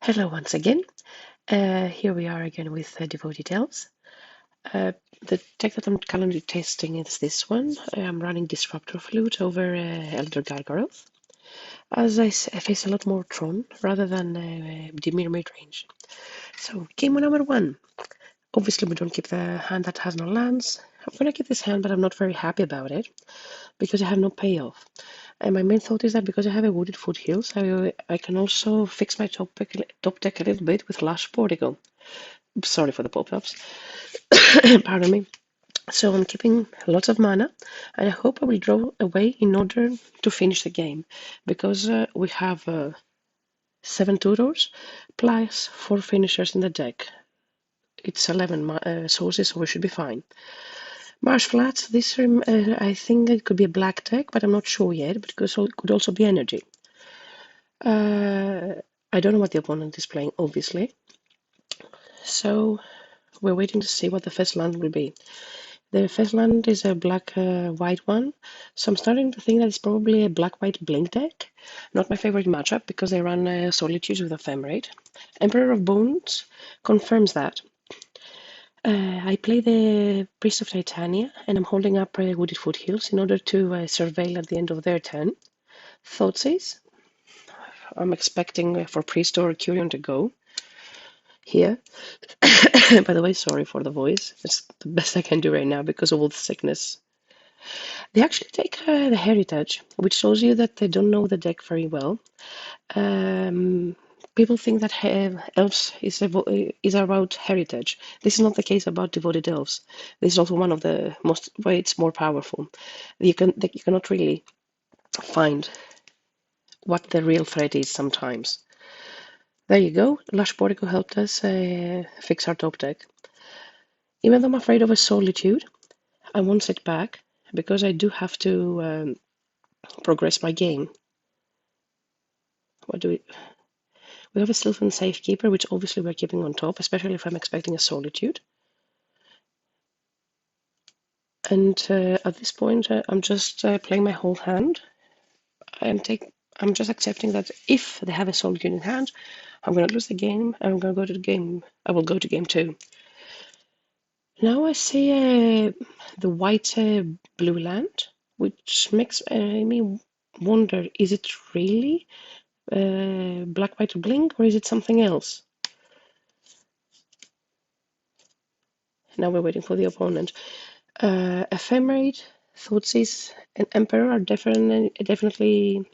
Hello once again. Here we are again with Devoted Elves. The deck that I'm currently testing is this one. I'm running Disruptor Flute over Elder Gargoyles, as I face a lot more Tron rather than Dimir Midrange. So, game number one. Obviously, we don't keep the hand that has no lands. I'm gonna keep this hand, but I'm not very happy about it because I have no payoff. And my main thought is that because I have a wooded foothills, I can also fix my top deck a little bit with Lush Portico. Sorry for the pop-ups. Pardon me. So I'm keeping lots of mana, and I hope I will draw away in order to finish the game, because we have 7 tutors plus 4 finishers in the deck. It's 11 sources, so we should be fine. Marsh Flats, this I think it could be a black deck, but I'm not sure yet, but it could also be energy. I don't know what the opponent is playing, obviously. So we're waiting to see what the first land will be. The first land is a black-white one, so I'm starting to think that it's probably a black-white Blink deck. Not my favorite matchup because they run Solitudes with Ephemerate. Emperor of Bones confirms that. I play the Priest of Titania, and I'm holding up Wooded Foothills in order to surveil at the end of their turn. Thoughtseize. I'm expecting for Priest or Curion to go here. By the way, sorry for the voice. It's the best I can do right now because of all the sickness. They actually take the heritage, which shows you that they don't know the deck very well. People think that elves is about heritage. This is not the case about devoted elves. This is also one of the most way it's more powerful. You cannot really find what the real threat is sometimes. There you go. Lush Portico helped us fix our top deck. Even though I'm afraid of a solitude, I won't sit back because I do have to progress my game. What do we have a Sylvan Safekeeper, which obviously we're keeping on top, especially if I'm expecting a Solitude. And at this point, I'm just playing my whole hand. I'm just accepting that if they have a Solitude in hand, I'm going to lose the game, and I'm going to go to the game. I will go to game 2. Now I see the white blue land, which makes me wonder, is it really black white blink or is it something else? Now we're waiting for the opponent. Ephemerate, Thoughtseize, and Emperor are definitely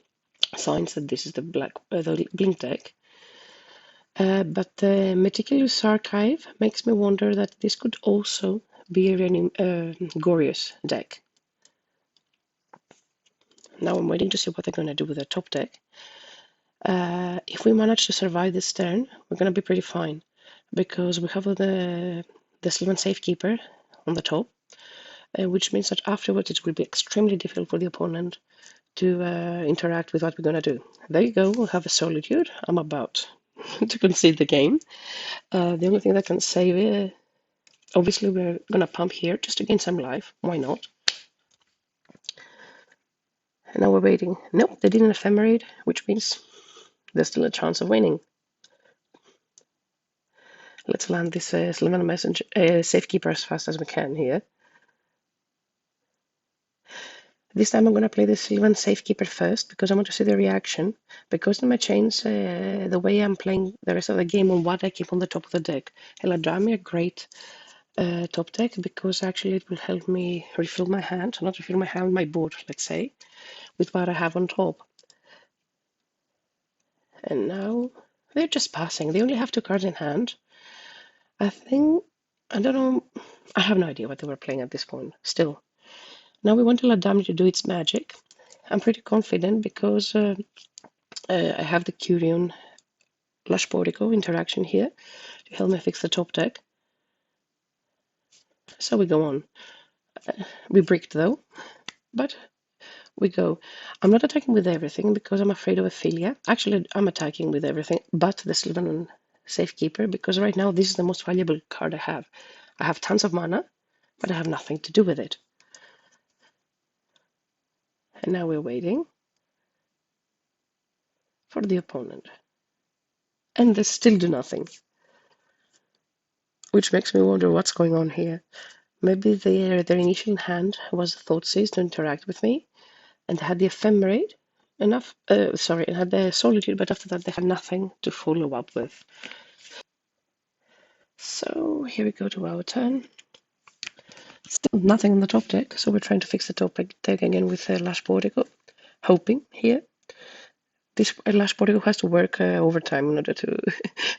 signs that this is the the blink deck. But the Meticulous Archive makes me wonder that this could also be a Goryos deck. Now I'm waiting to see what they're going to do with their top deck. If we manage to survive this turn, we're going to be pretty fine, because we have the Sylvan Safekeeper on the top, which means that afterwards it will be extremely difficult for the opponent to interact with what we're going to do. There you go, we'll have a Solitude. I'm about to concede the game. The only thing that can save it, obviously we're going to pump here just to gain some life. Why not? And now we're waiting. Nope, they didn't Ephemerate, which means there's still a chance of winning. Let's land this Sylvan Messenger Safekeeper as fast as we can here. This time I'm going to play the Sylvan Safekeeper first because I want to see the reaction. Because it might change the way I'm playing the rest of the game on what I keep on the top of the deck. Eldrazi, a great top deck because actually it will help me refill my hand, not refill my hand, my board, let's say, with what I have on top. And now they're just passing. They only have 2 cards in hand. I don't know, I have no idea what they were playing at this point, still. Now we want Eldrazi to do its magic. I'm pretty confident because I have the Curion Lush Portico interaction here to help me fix the top deck. So we go on. We bricked though, but we go. I'm not attacking with everything because I'm afraid of Ophelia. Actually, I'm attacking with everything but the Sylvan Safekeeper because right now this is the most valuable card I have. I have tons of mana, but I have nothing to do with it. And now we're waiting for the opponent. and they still do nothing. Which makes me wonder what's going on here. Maybe their initial hand was Thoughtseize to interact with me, and they had the Ephemerate enough, and had the Solitude, but after that they had nothing to follow up with. So here we go to our turn. Still nothing on the top deck, so we're trying to fix the top deck again with Lash Portico, hoping here. This Lash Portico has to work overtime in order to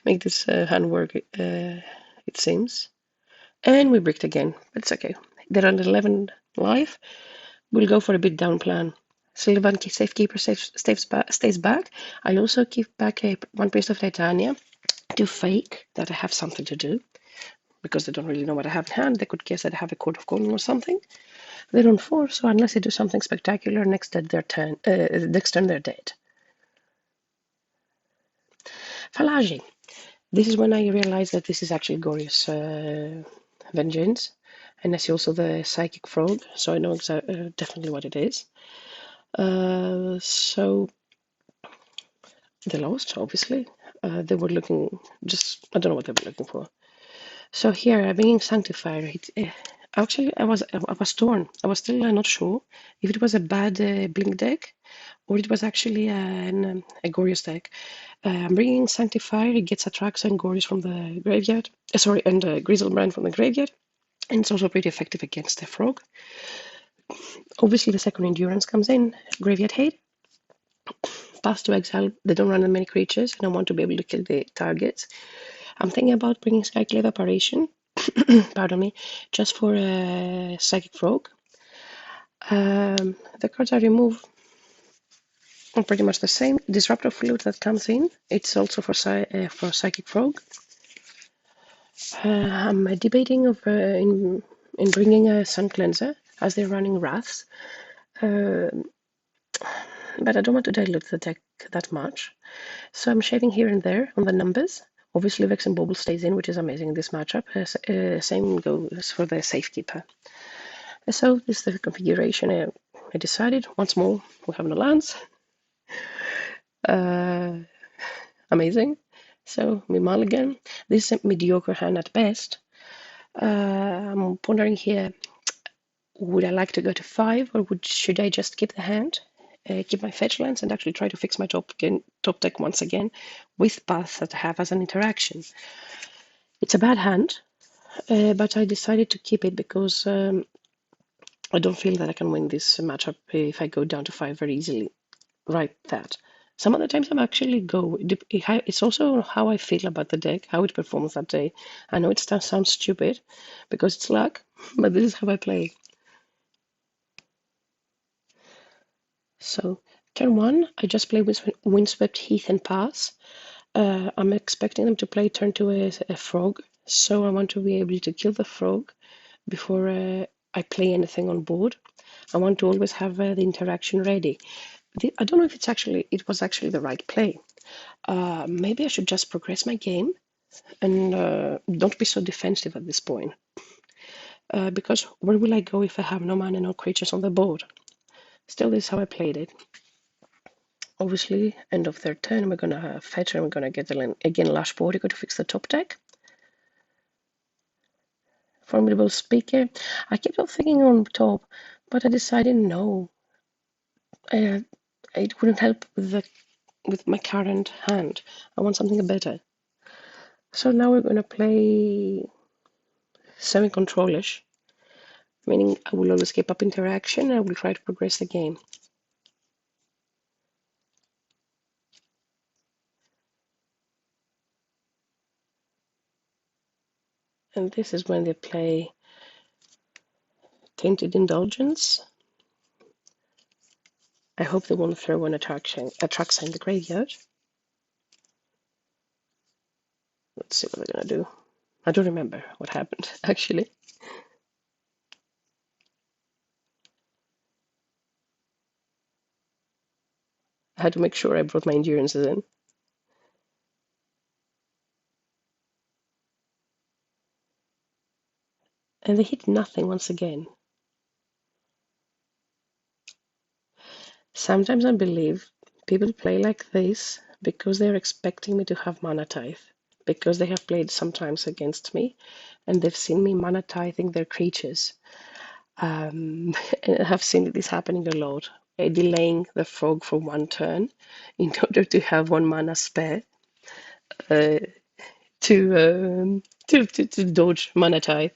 make this hand work, it seems. And we bricked again, but it's okay. They're on 11 life. We'll go for a bit down plan. Sylvan Safekeeper stays back. I also keep back one piece of Titania to fake that I have something to do, because they don't really know what I have in hand. They could guess that I have a Court of Calling or something. They're on 4, so unless they do something spectacular, next turn they're dead. Falagi. This is when I realized that this is actually Goryos Vengeance, and I see also the Psychic Frog, so I know definitely what it is. So they lost, obviously. They were looking I don't know what they were looking for. So here, I'm bringing Sanctifier. Actually, I was torn. I was still not sure if it was a bad Blink deck or it was actually a Goryos deck. I'm bringing Sanctifier. It gets Atraxa and Goryos from the graveyard. And Griselbrand from the graveyard. And it's also pretty effective against the frog. Obviously, the second Endurance comes in. Graveyard Hate. Path to Exile. They don't run that many creatures, and I want to be able to kill the targets. I'm thinking about bringing Skyclave Apparition. Pardon me, just for a Psychic Frog. The cards I remove are pretty much the same. Disruptor Flute that comes in, it's also for Psychic Frog. I'm debating in bringing a Sun Cleanser as they're running Wraths, but I don't want to dilute the deck that much, so I'm shaving here and there on the numbers. Obviously, Vex and Bauble stays in, which is amazing in this matchup. Same goes for the Safekeeper. So this is the configuration I decided. Once more, we have no lands. Amazing. So we mulligan. This is a mediocre hand at best. I'm pondering here, would I like to go to 5 or should I just keep the hand, keep my fetch lands, and actually try to fix my top deck once again with paths that I have as an interaction. It's a bad hand, but I decided to keep it because I don't feel that I can win this matchup if I go down to 5 very easily. Right, that. Some other times I'm actually go. It's also how I feel about the deck, how it performs that day. I know it sounds stupid because it's luck, but this is how I play. So, turn 1, I just play Windswept Heath and pass. I'm expecting them to play turn 2 a frog, so I want to be able to kill the frog before I play anything on board. I want to always have the interaction ready. I don't know if it was actually the right play. Maybe I should just progress my game and don't be so defensive at this point. Because where will I go if I have no mana, no creatures on the board? Still, this is how I played it. Obviously, end of their turn, we're gonna fetch and we're gonna get again Lash Portico to fix the top deck. Formidable Speaker. I kept on thinking on top, but I decided no. It wouldn't help with my current hand. I want something better. So now we're gonna play semi-controlish, meaning I will always keep up interaction and I will try to progress the game. And this is when they play Tainted Indulgence. I hope they won't throw an Atraxa in the graveyard. Let's see what they're gonna do. I don't remember what happened, actually. I had to make sure I brought my endurances in. And they hit nothing once again. Sometimes I believe people play like this because they're expecting me to have mana tithe, because they have played sometimes against me, and they've seen me mana tithing their creatures. And I have seen this happening a lot, delaying the frog for one turn in order to have one mana spare uh, to dodge mana tithe.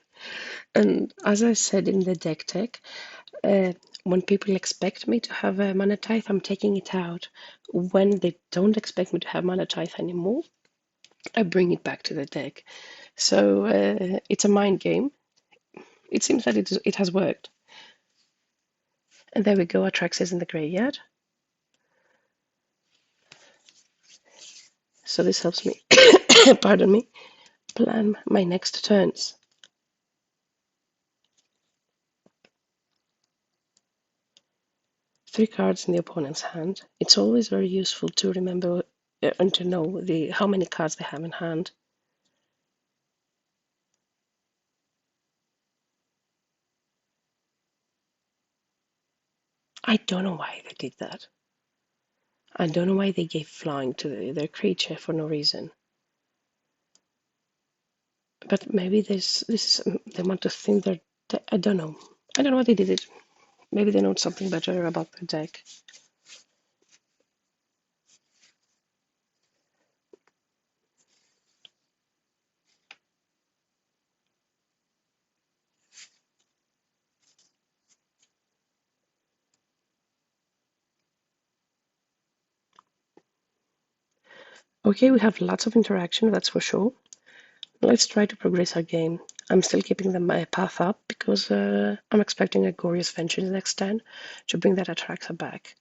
And as I said in the deck tech, when people expect me to have a mana tithe, I'm taking it out. When they don't expect me to have mana tithe anymore, I bring it back to the deck. So it's a mind game. It seems that it has worked. And there we go, Atraxas in the graveyard. So this helps me, pardon me, plan my next turns. Three cards in the opponent's hand. It's always very useful to remember and to know how many cards they have in hand. I don't know why they did that. I don't know why they gave flying to their creature for no reason. But maybe they want to think they're. I don't know. I don't know why they did it. Maybe they know something better about the deck. Okay, we have lots of interaction, that's for sure. Let's try to progress our game. I'm still keeping my path up because I'm expecting a Goryos Vengeance next turn to bring that Atraxa back.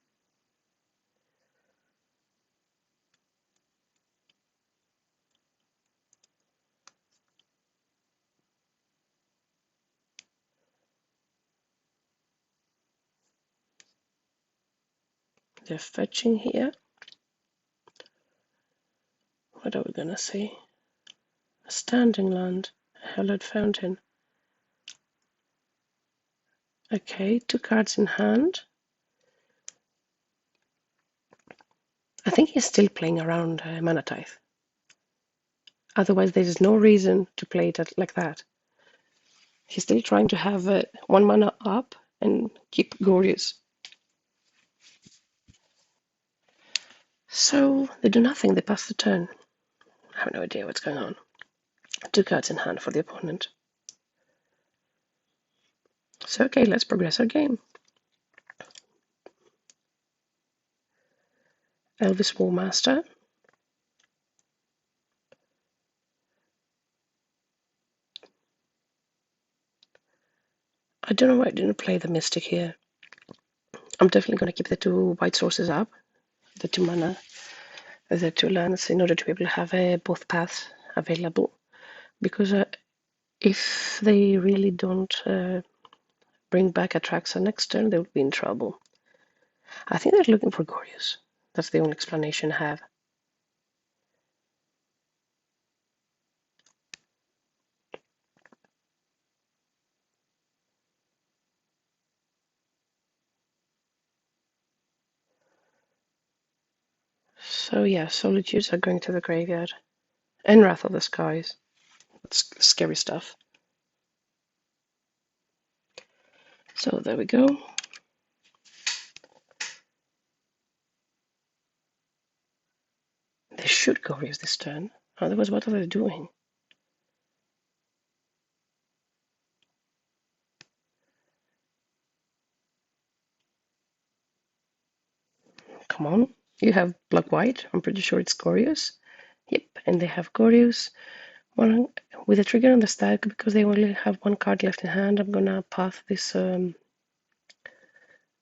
They're fetching here. What are we gonna see? A standing land, a hallowed fountain. Okay, 2 cards in hand. I think he's still playing around Mana Tithe. Otherwise, there's no reason to play it like that. He's still trying to have 1 mana up and keep Goryos. So they do nothing, they pass the turn. I have no idea what's going on. 2 cards in hand for the opponent. So okay, let's progress our game. Elvis Warmaster. I don't know why I didn't play the Mystic here. I'm definitely going to keep the 2 white sources up, the 2 mana, the 2 lands, in order to be able to have both paths available. Because if they really don't bring back Atraxa next turn, they would be in trouble. I think they're looking for Goryos. That's the only explanation I have. So yeah, Solitudes are going to the graveyard. And Wrath of the Skies. That's scary stuff. So there we go. They should Goryos this turn. Otherwise, what are they doing? Come on. You have black-white. I'm pretty sure it's Goryos. Yep, and they have Goryos. One with a trigger on the stack because they only have 1 card left in hand. I'm gonna path this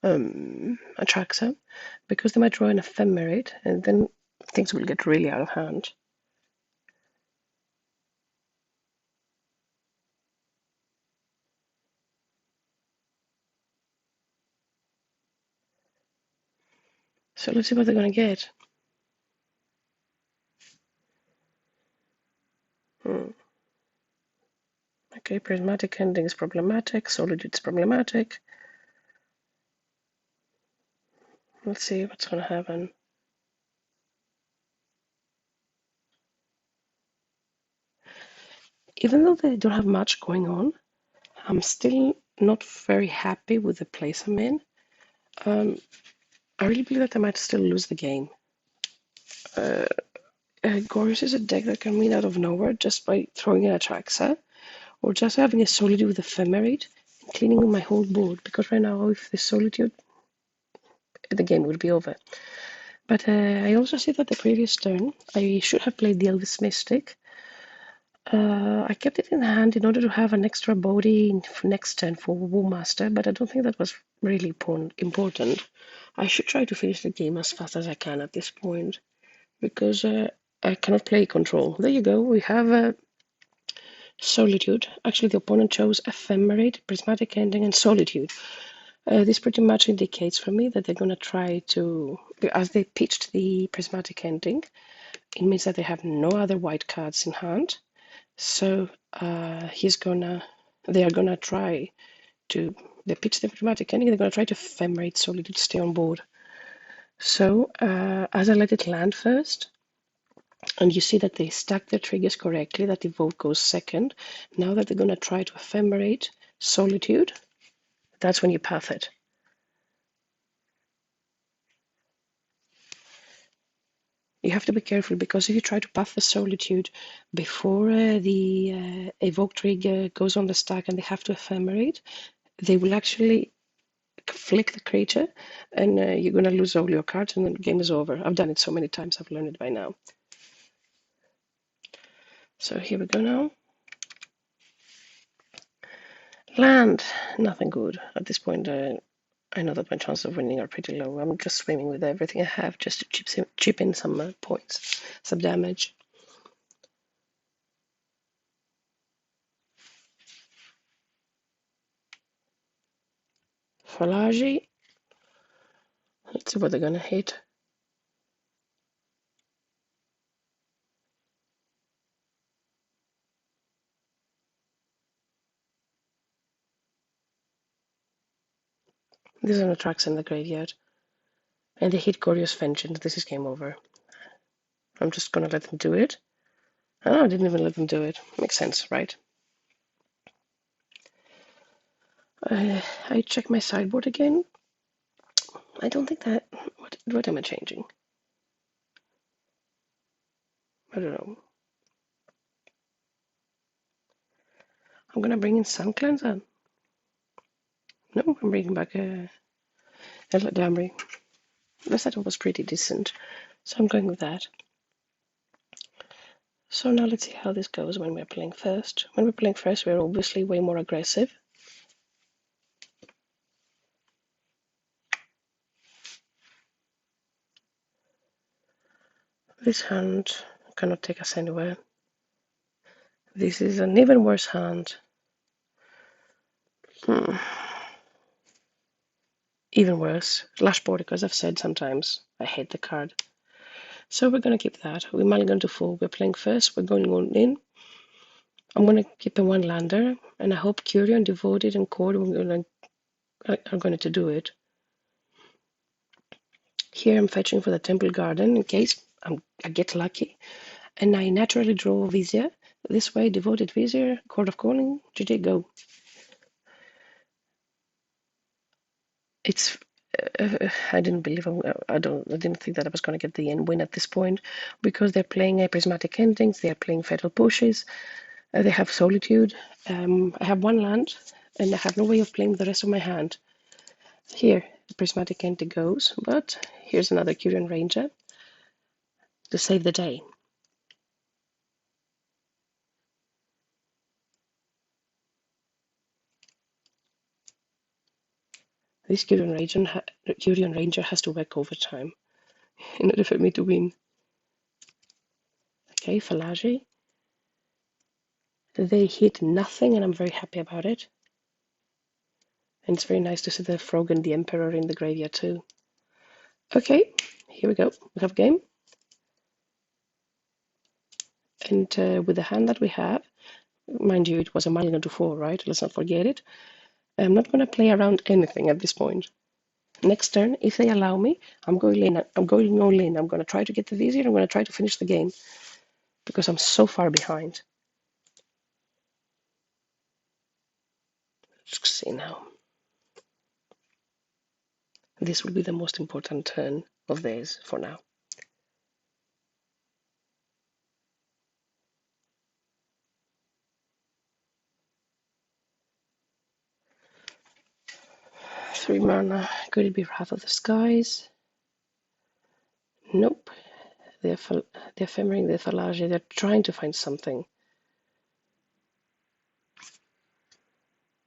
Atraxa because they might draw an Ephemerate, and then things will get really out of hand. So let's see what they're gonna get. Okay, Prismatic Ending is problematic. Solitude is problematic. Let's see what's gonna happen. even though they don't have much going on, I'm still not very happy with the place I'm in. I really believe that I might still lose the game. Goryos is a deck that can win out of nowhere just by throwing in a Traxa, or just having a Solitude with Ephemerate and cleaning my whole board, because right now if the Solitude, the game would be over. But I also see that the previous turn I should have played the Elvis Mystic. I kept it in hand in order to have an extra body next turn for Woomaster, but I don't think that was really important. I should try to finish the game as fast as I can at this point, because I cannot play control. There you go, we have Solitude. Actually, the opponent chose Ephemerate, Prismatic Ending, and Solitude. This pretty much indicates for me that they're going to try to, as they pitched the Prismatic Ending, it means that they have no other white cards in hand. So they are gonna try to, they pitch the Prismatic Ending, they're gonna try to Ephemerate Solitude to stay on board. So as I let it land first, and you see that they stack their triggers correctly, that the vote goes second. Now that they're going to try to Ephemerate Solitude, that's when you path it. You have to be careful, because if you try to path the Solitude before the evoke trigger goes on the stack and they have to Ephemerate, they will actually flick the creature, and you're going to lose all your cards and the game is over. I've done it so many times, I've learned it by now. So here we go now. Land, nothing good. At this point, I know that my chances of winning are pretty low. I'm just swimming with everything I have just to chip in some points, some damage. Falaji. Let's see what they're going to hit. These are no tracks in the graveyard. And they hit Goryos Vengeance. This is game over. I'm just going to let them do it. Oh, I didn't even let them do it. Makes sense, right? I check my sideboard again. I don't think that... What am I changing? I don't know. I'm going to bring in Sun Cleanser. No, I'm bringing back Damri. The setup was pretty decent, so I'm going with that. So now let's see how this goes when we're playing first. When we're playing first, we're obviously way more aggressive. This hand cannot take us anywhere. This is an even worse hand. Even worse. Lashboard, because I've said sometimes I hate the card. So we're going to keep that. We're mulligan to 4. We're playing first. We're going on in. I'm going to keep a 1 lander, and I hope Curion, Devoted, and Cord are going to do it. Here I'm fetching for the Temple Garden in case I get lucky. And I naturally draw Vizier. This way, Devoted Vizier, Court of Calling, GG, go. It's I didn't believe I didn't think that I was going to get the end win at this point, because they're playing a Prismatic Endings, they're playing Fatal Pushes, they have Solitude. I have 1 land, and I have no way of playing the rest of my hand. Here, the Prismatic Ending goes, but here's another Curion Ranger to save the day. This Curion Ranger has to work overtime in order for me to win. Okay, Falaji. They hit nothing, and I'm very happy about it. And it's very nice to see the Frog and the Emperor in the graveyard too. Okay, here we go. We have a game. And with the hand that we have, mind you, it was a mulligan to 4, right? Let's not forget it. I'm not going to play around anything at this point. Next turn, if they allow me, I'm going in. I'm going all in. I'm going to try to get the Vizier. I'm going to try to finish the game, because I'm so far behind. see now. This will be the most important turn of theirs for now. Three mana. Could it be Wrath of the Skies? Nope. They're ephemerate the Thalage. They're trying to find something.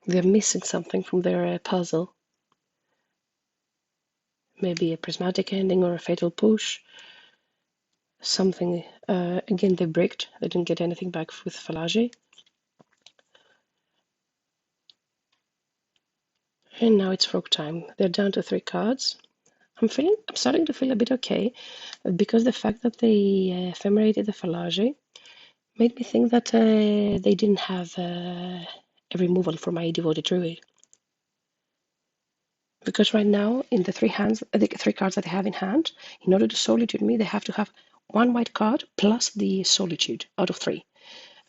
They're missing something from their puzzle. Maybe a prismatic ending or a fatal push. Something. Again, they bricked. They didn't get anything back with Thalage. And now it's frog time. They're down to 3 cards. I'm starting to feel a bit okay, because the fact that they ephemerated the Thalage made me think that they didn't have a removal for my Devoted Druid. Because right now, in the 3 cards that they have in hand, in order to Solitude me, they have to have 1 white card plus the Solitude out of 3.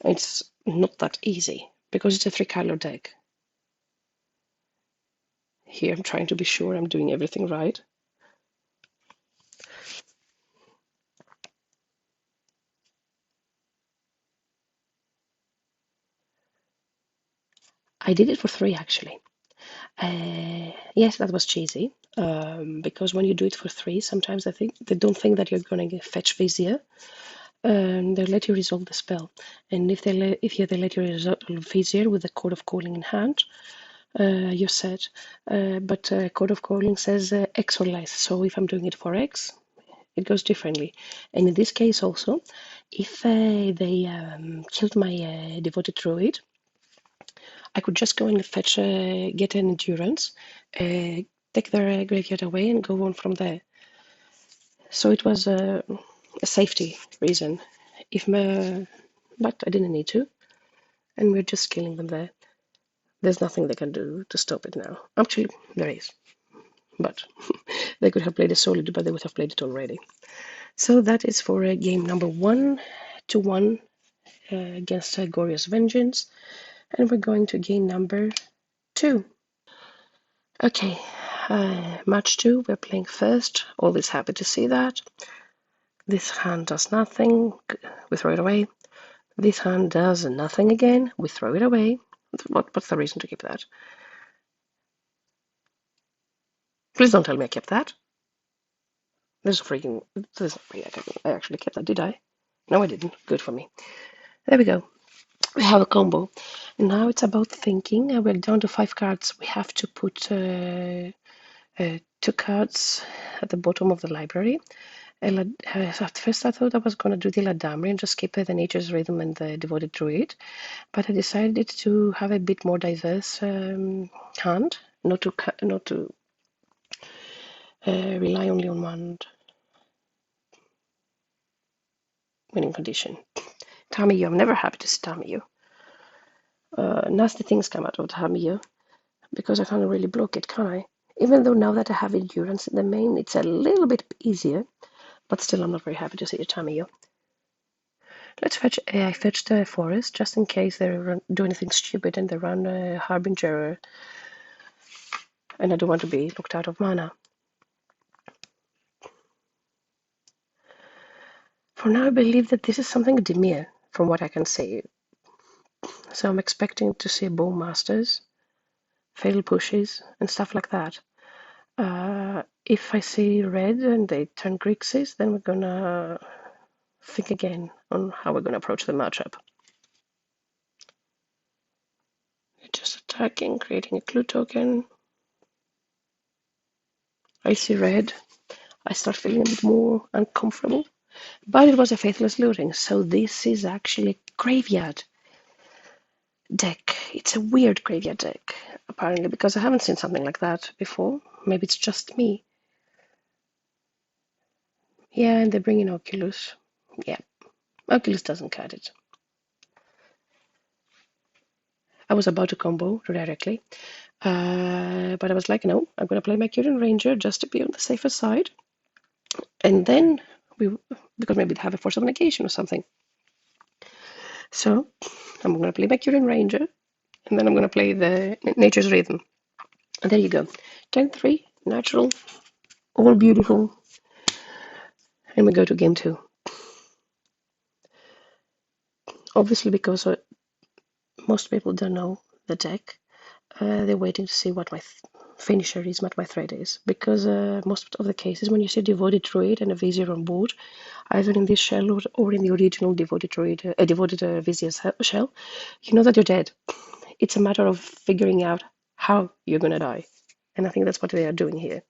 It's not that easy, because it's a 3-color deck. Here I'm trying to be sure I'm doing everything right. I did it for 3, actually. Yes, that was cheesy, because when you do it for 3, sometimes they don't think that you're going to fetch Vizier, and they let you resolve the spell. And if they let you resolve Vizier with the Code of Calling in hand, you're set. But Code of Calling says X or less, so if I'm doing it for X, it goes differently. And in this case also, if they killed my Devoted Druid, I could just go and fetch, get an endurance, take their graveyard away, and go on from there. So it was a safety reason. But I didn't need to, and we're just killing them there. There's nothing they can do to stop it now. Actually, there is, but they could have played a solid, but they would have played it already. So that is for game number 1 to 1 against Goryos Vengeance, and we're going to game number 2. Okay, match 2, we're playing first. Always happy to see that. This hand does nothing, we throw it away. This hand does nothing again, we throw it away. What's the reason to keep that? Please don't tell me I kept that. There's I actually kept that, did I? No, I didn't. Good for me. There we go. We have a combo. Now it's about thinking. We're down to 5 cards. We have to put 2 cards at the bottom of the library. At first I thought I was going to do the Eladamri and just keep the Nature's Rhythm and the Devoted Druid, but I decided to have a bit more diverse hand, not to rely only on one winning condition. Tamiyo, I'm never happy to see Tamiyo. Nasty things come out of Tamiyo, because I can't really block it, can I? Even though now that I have Endurance in the main, it's a little bit easier, but still I'm not very happy to see a Tamiyo. Let's fetch. I fetched a forest just in case they do anything stupid and they run a Harbinger, and I don't want to be locked out of mana. For now, I believe that this is something Dimir, from what I can see. So I'm expecting to see Bowmasters, Fatal Pushes, and stuff like that. If I see red and they turn Grixis, then we're gonna think again on how we're gonna approach the matchup. Just attacking, creating a clue token. I see red. I start feeling a bit more uncomfortable. But it was a Faithless Looting, so this is actually a graveyard deck. It's a weird graveyard deck, apparently, because I haven't seen something like that before. Maybe it's just me. Yeah, and they bring in Oculus. Yeah, Oculus doesn't cut it. I was about to combo directly, but I was like, no, I'm going to play my Kyrian Ranger just to be on the safer side. And then, because maybe they have a Force of Negation or something. So, I'm going to play my Kyrian Ranger, And then I'm going to play the Nature's Rhythm. And there you go. Turn 3, natural, all beautiful. And we go to game 2. Obviously, because most people don't know the deck, they're waiting to see what my finisher is, what my threat is. Because most of the cases, when you see Devoted Druid and a Vizier on board, either in this shell or in the original Devoted Druid, Devoted Vizier shell, you know that you're dead. It's a matter of figuring out how you're going to die. And I think that's what they are doing here.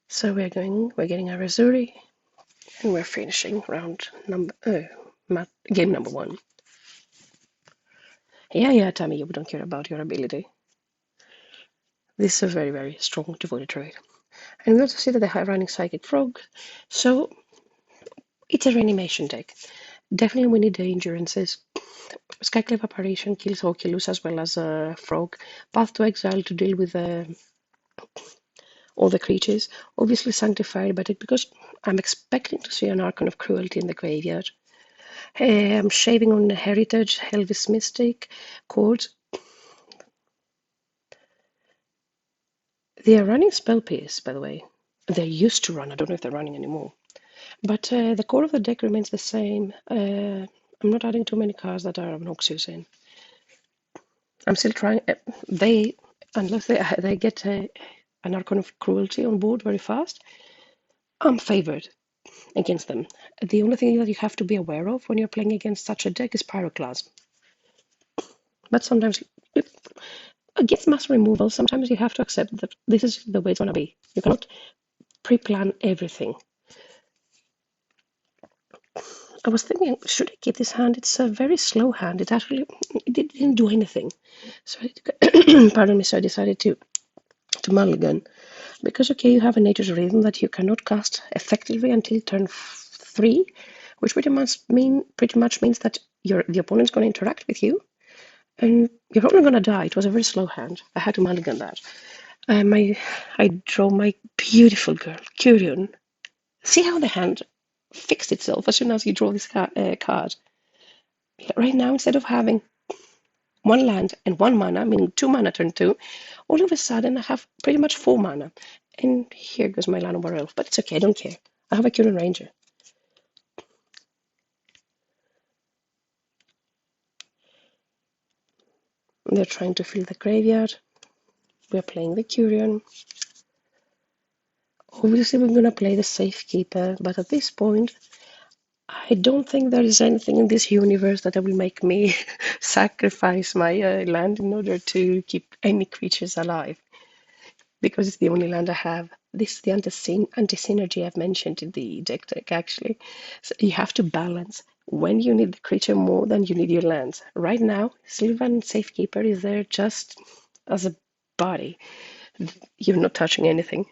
So we're getting our Azuri, and we're finishing game number 1. Yeah, Tammy, you don't care about your ability. This is a very, very strong Devoted Druid. And we also see that they have running Psychic Frog, so it's a reanimation deck. Definitely we need the endurances. Skyclave Apparition kills Oculus as well as Frog. Path to Exile to deal with all the creatures. Obviously Sanctified, but because I'm expecting to see an Archon of Cruelty in the graveyard. I'm shaving on the Heritage, Elvis Mystic, Chords. They are running Spell Pierce, by the way. They used to run, I don't know if they're running anymore. But the core of the deck remains the same. I'm not adding too many cards that are Noxious in. I'm still trying. Unless they get an Archon of Cruelty on board very fast, I'm favored against them. The only thing that you have to be aware of when you're playing against such a deck is Pyroclasm. But sometimes, against mass removal, sometimes you have to accept that this is the way it's going to be. You cannot pre-plan everything. I was thinking, should I keep this hand? It's a very slow hand. It didn't do anything. So, pardon me, so I decided to mulligan. Because, okay, you have a Nature's Rhythm that you cannot cast effectively until turn 3, which pretty much means that the opponent's going to interact with you, and you're probably going to die. It was a very slow hand. I had to mulligan that. I draw my beautiful girl, Curion. See how the hand fixed itself as soon as you draw this card. Right now, instead of having 1 land and 1 mana, meaning 2 mana turn 2, all of a sudden I have pretty much 4 mana. And here goes my Land Elf, but it's okay, I don't care. I have a Curion Ranger. They're trying to fill the graveyard. We're playing the Curion. Obviously, we're going to play the Safekeeper, but at this point, I don't think there is anything in this universe that will make me sacrifice my land in order to keep any creatures alive, because it's the only land I have. This is the anti-synergy I've mentioned in the deck, actually. So you have to balance when you need the creature more than you need your lands. Right now, Sylvan Safekeeper is there just as a body. You're not touching anything.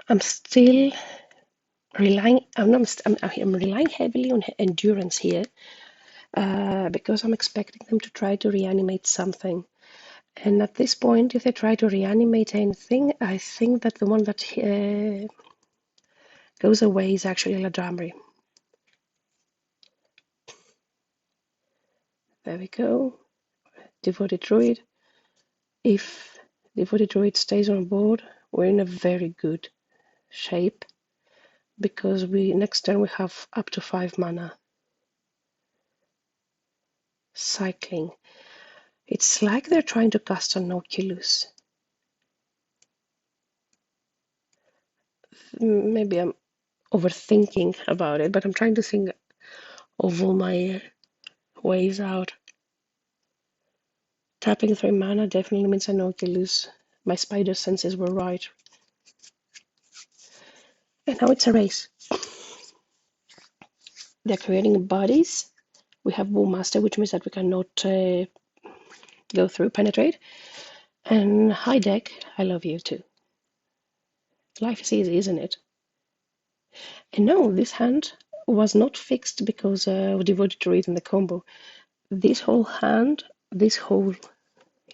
I'm still relying. I'm relying heavily on endurance here, because I'm expecting them to try to reanimate something. And at this point, if they try to reanimate anything, I think that the one that goes away is actually Ladramri. There we go. Devoted Druid. If Devoted Druid stays on board, we're in a very good shape, because next turn we have up to 5 mana. Cycling. It's like they're trying to cast an Oculus. Maybe I'm overthinking about it, but I'm trying to think of all my ways out. Tapping 3 mana definitely means an Oculus. My spider senses were right. And now it's a race. They're creating bodies. We have Bullmaster, which means that we cannot go through, penetrate. And hi deck, I love you too. Life is easy, isn't it? And no, this hand was not fixed because we devoted to read in the combo. This whole hand, this whole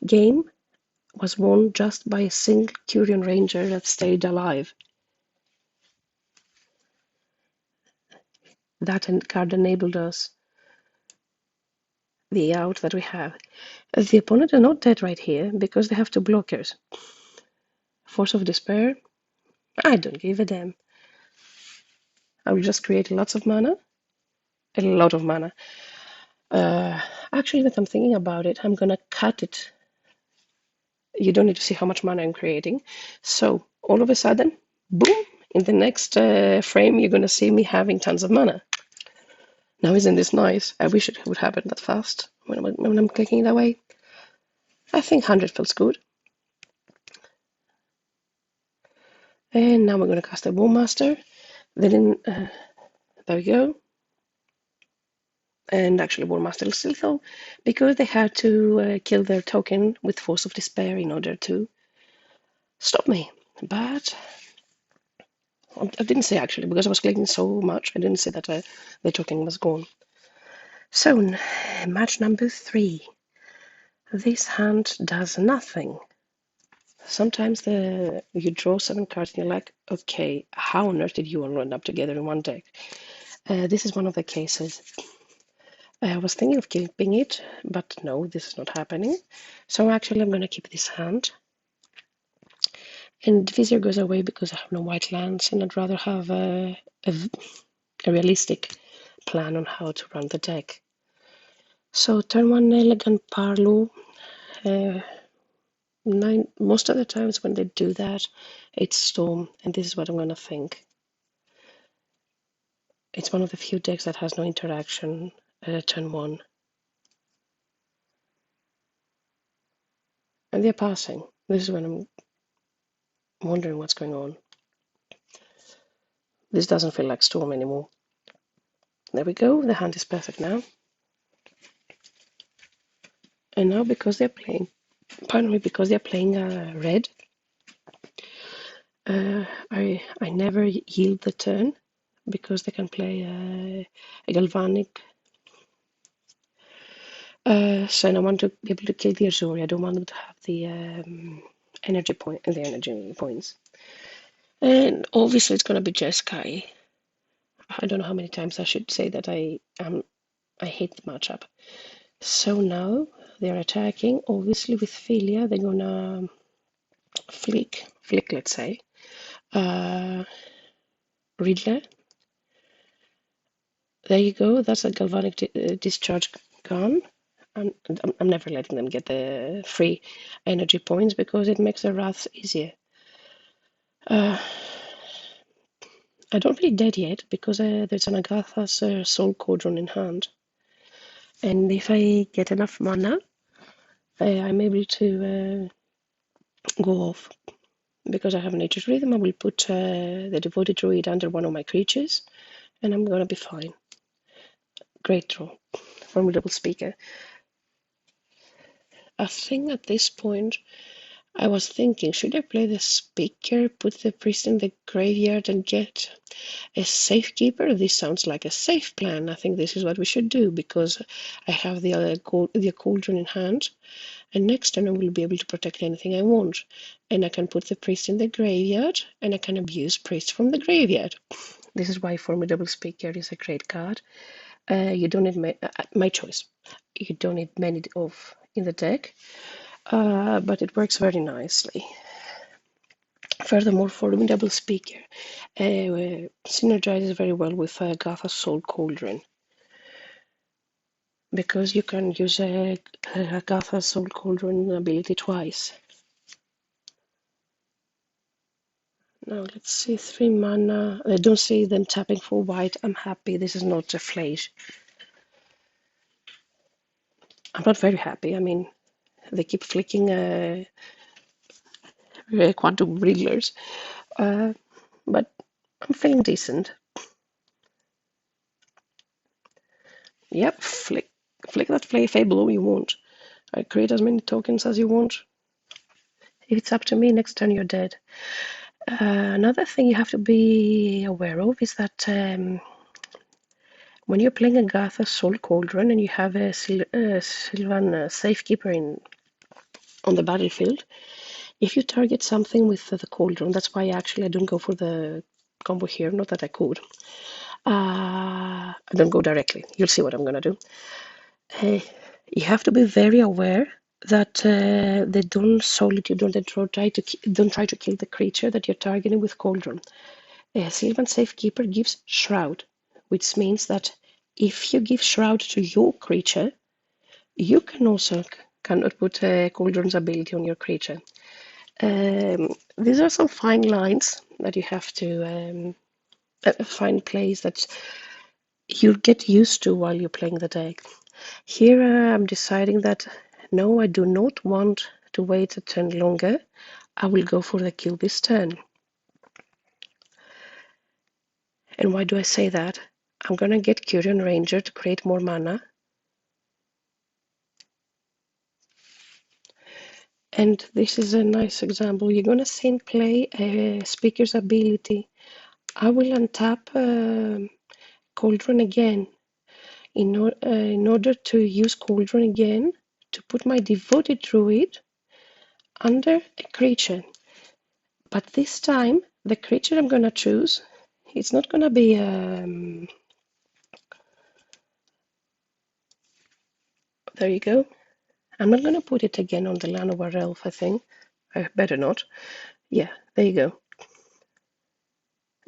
game was won just by a single Curion Ranger that stayed alive. That card enabled us the out that we have. The opponent are not dead right here because they have two blockers. Force of Despair. I don't give a damn. I will just create lots of mana. A lot of mana. Actually, that I'm thinking about it, I'm gonna cut it. You don't need to see how much mana I'm creating. So all of a sudden, boom, in the next frame, you're gonna see me having tons of mana. Now, isn't this nice? I wish it would happen that fast when I'm clicking it away. I think 100 feels good. And now we're gonna cast a Warmaster. Then there we go. And actually, Warmaster is lethal because they had to kill their token with Force of Despair in order to stop me. But I didn't say actually because I was clicking so much. I didn't say that the token was gone. So, match number 3. This hand does nothing. Sometimes you draw 7 cards and you're like, okay, how on earth did you all end up together in one deck? This is one of the cases. I was thinking of keeping it, but no, this is not happening. So actually I'm going to keep this hand. And Vizier goes away because I have no white lands, and I'd rather have a realistic plan on how to run the deck. So turn 1 Elegant Parlo. Most of the times when they do that, it's Storm, and this is what I'm going to think. It's one of the few decks that has no interaction turn 1. And they're passing. This is when I'm wondering what's going on. This doesn't feel like Storm anymore. There we go, the hand is perfect now. And now because they're playing, pardon me, because they're playing red, I never yield the turn because they can play a Galvanic. So I want to be able to kill the Azuri. I don't want them to have the energy points. And obviously it's going to be Jeskai. I don't know how many times I should say that I hate the matchup. So now they're attacking. Obviously with Philia, they're gonna flick, let's say. Riddler. There you go. That's a galvanic discharge gun. I'm never letting them get the free energy points because it makes the wraths easier. I don't feel dead yet because there's an Agatha's Soul Cauldron in hand. And if I get enough mana, I'm able to go off. Because I have Nature's Rhythm, I will put the Devoted Druid under one of my creatures, and I'm gonna be fine. Great draw. Formidable Speaker. I think at this point, I was thinking, should I play the Speaker, put the Priest in the graveyard, and get a Safekeeper? This sounds like a safe plan. I think this is what we should do, because I have the Cauldron in hand, and next turn I will be able to protect anything I want. And I can put the Priest in the graveyard, and I can abuse Priest from the graveyard. This is why Formidable Speaker is a great card. You don't need my choice. You don't need many of in the deck, but it works very nicely. Furthermore, Formidable Speaker synergizes very well with Gatha's Soul Cauldron, because you can use Gatha's Soul Cauldron ability twice. Now let's see, 3 mana. I don't see them tapping for white. I'm happy. This is not a flash. I'm not very happy. I mean, they keep flicking quantum riddlers, but I'm feeling decent. Yep, flick that Fable you want. I create as many tokens as you want. If it's up to me, next turn you're dead. Another thing you have to be aware of is that when you're playing Agatha's Soul Cauldron and you have a Sylvan Safekeeper on the battlefield, if you target something with the Cauldron, that's why actually I don't go for the combo here, not that I could. Don't go directly. You'll see what I'm gonna do. You have to be very aware that they don't solitude, don't try to kill the creature that you're targeting with Cauldron. Sylvan Safekeeper gives Shroud, which means that if you give Shroud to your creature, you can also cannot put Cauldron's ability on your creature. These are some fine lines that you have to find place that you get used to while you're playing the deck. Here I'm deciding that no, I do not want to wait a turn longer. I will go for the kill this turn. And why do I say that? I'm gonna get Curion Ranger to create more mana. And this is a nice example. You're gonna see in play a Speaker's ability. I will untap Cauldron again in order to use Cauldron again to put my Devoted Druid under a creature. But this time, the creature I'm gonna choose, it's not gonna be there you go. I'm not gonna put it again on the Llanowar Elf, I think. I better not. Yeah, there you go.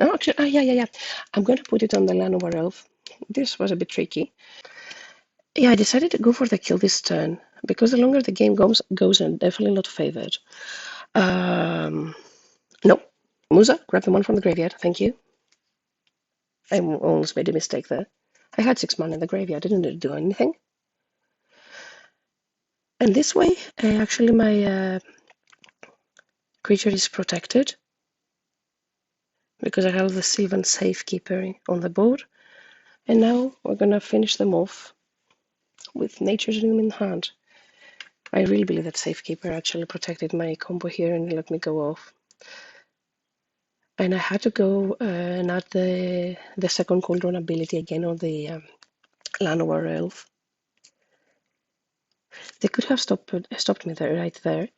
Oh, actually, yeah. I'm gonna put it on the Llanowar Elf. This was a bit tricky. Yeah, I decided to go for the kill this turn because the longer the game goes, I'm definitely not favored. No, Musa, grab the one from the graveyard. Thank you. I almost made a mistake there. I had 6 mana in the graveyard. I didn't do anything. And this way, actually, my creature is protected because I have the Sylvan Safekeeper on the board. And now we're gonna finish them off with Nature's Doom in hand. I really believe that Safekeeper actually protected my combo here and let me go off. And I had to go and add the second Cauldron ability again on the Llanowar Elf. They could have stopped me there, right there,